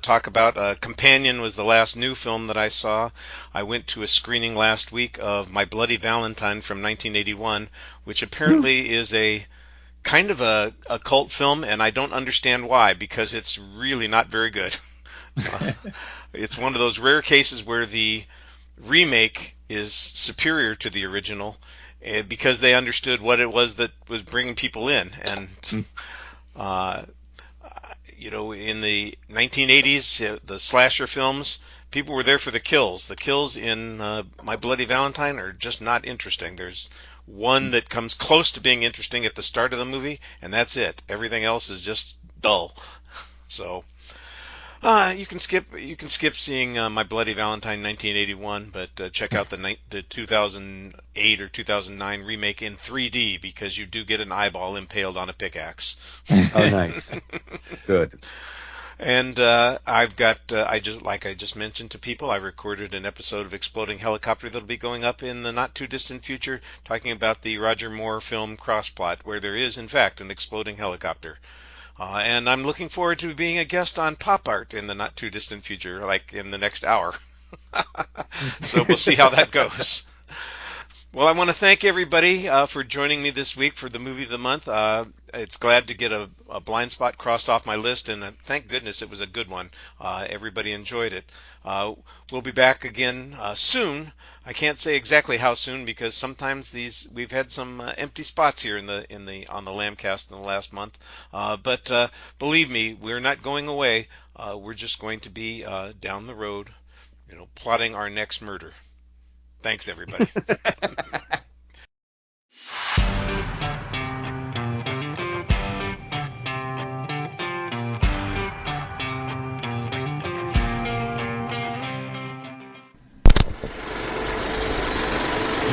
[SPEAKER 2] talk about. Companion was the last new film that I saw. I went to a screening last week of My Bloody Valentine from 1981, which apparently is a kind of a cult film, and I don't understand why, because it's really not very good. It's one of those rare cases where the remake is superior to the original, because they understood what it was that was bringing people in. And in the 1980s, the slasher films, people were there for the kills. The kills in My Bloody Valentine are just not interesting. There's one that comes close to being interesting at the start of the movie, and that's it. Everything else is just dull. So you can skip seeing My Bloody Valentine 1981, but check out the 2008 or 2009 remake in 3D, because you do get an eyeball impaled on a pickaxe.
[SPEAKER 6] Oh, nice. Good.
[SPEAKER 2] And I've got, I just mentioned to people, I recorded an episode of Exploding Helicopter that'll be going up in the not too distant future, talking about the Roger Moore film Crossplot, where there is in fact an exploding helicopter. And I'm looking forward to being a guest on Pop Art in the not too distant future, like in the next hour. So we'll see how that goes. Well, I want to thank everybody for joining me this week for the Movie of the Month. It's glad to get a blind spot crossed off my list, and thank goodness it was a good one. Everybody enjoyed it. We'll be back again soon. I can't say exactly how soon, because sometimes we've had some empty spots here on the Lambcast in the last month. But believe me, we're not going away. We're just going to be down the road, plotting our next murder. Thanks, everybody.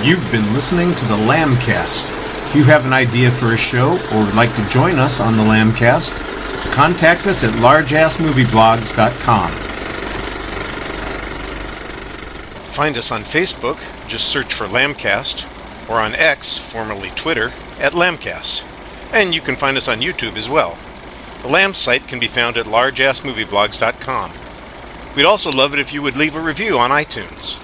[SPEAKER 1] You've been listening to the Lambcast. If you have an idea for a show or would like to join us on the Lambcast, contact us at largeassmovieblogs.com.
[SPEAKER 2] find us on Facebook, just search for Lambcast, or on X, formerly Twitter, at Lambcast. And you can find us on YouTube as well. The Lamb site can be found at largeassmovieblogs.com. We'd also love it if you would leave a review on iTunes.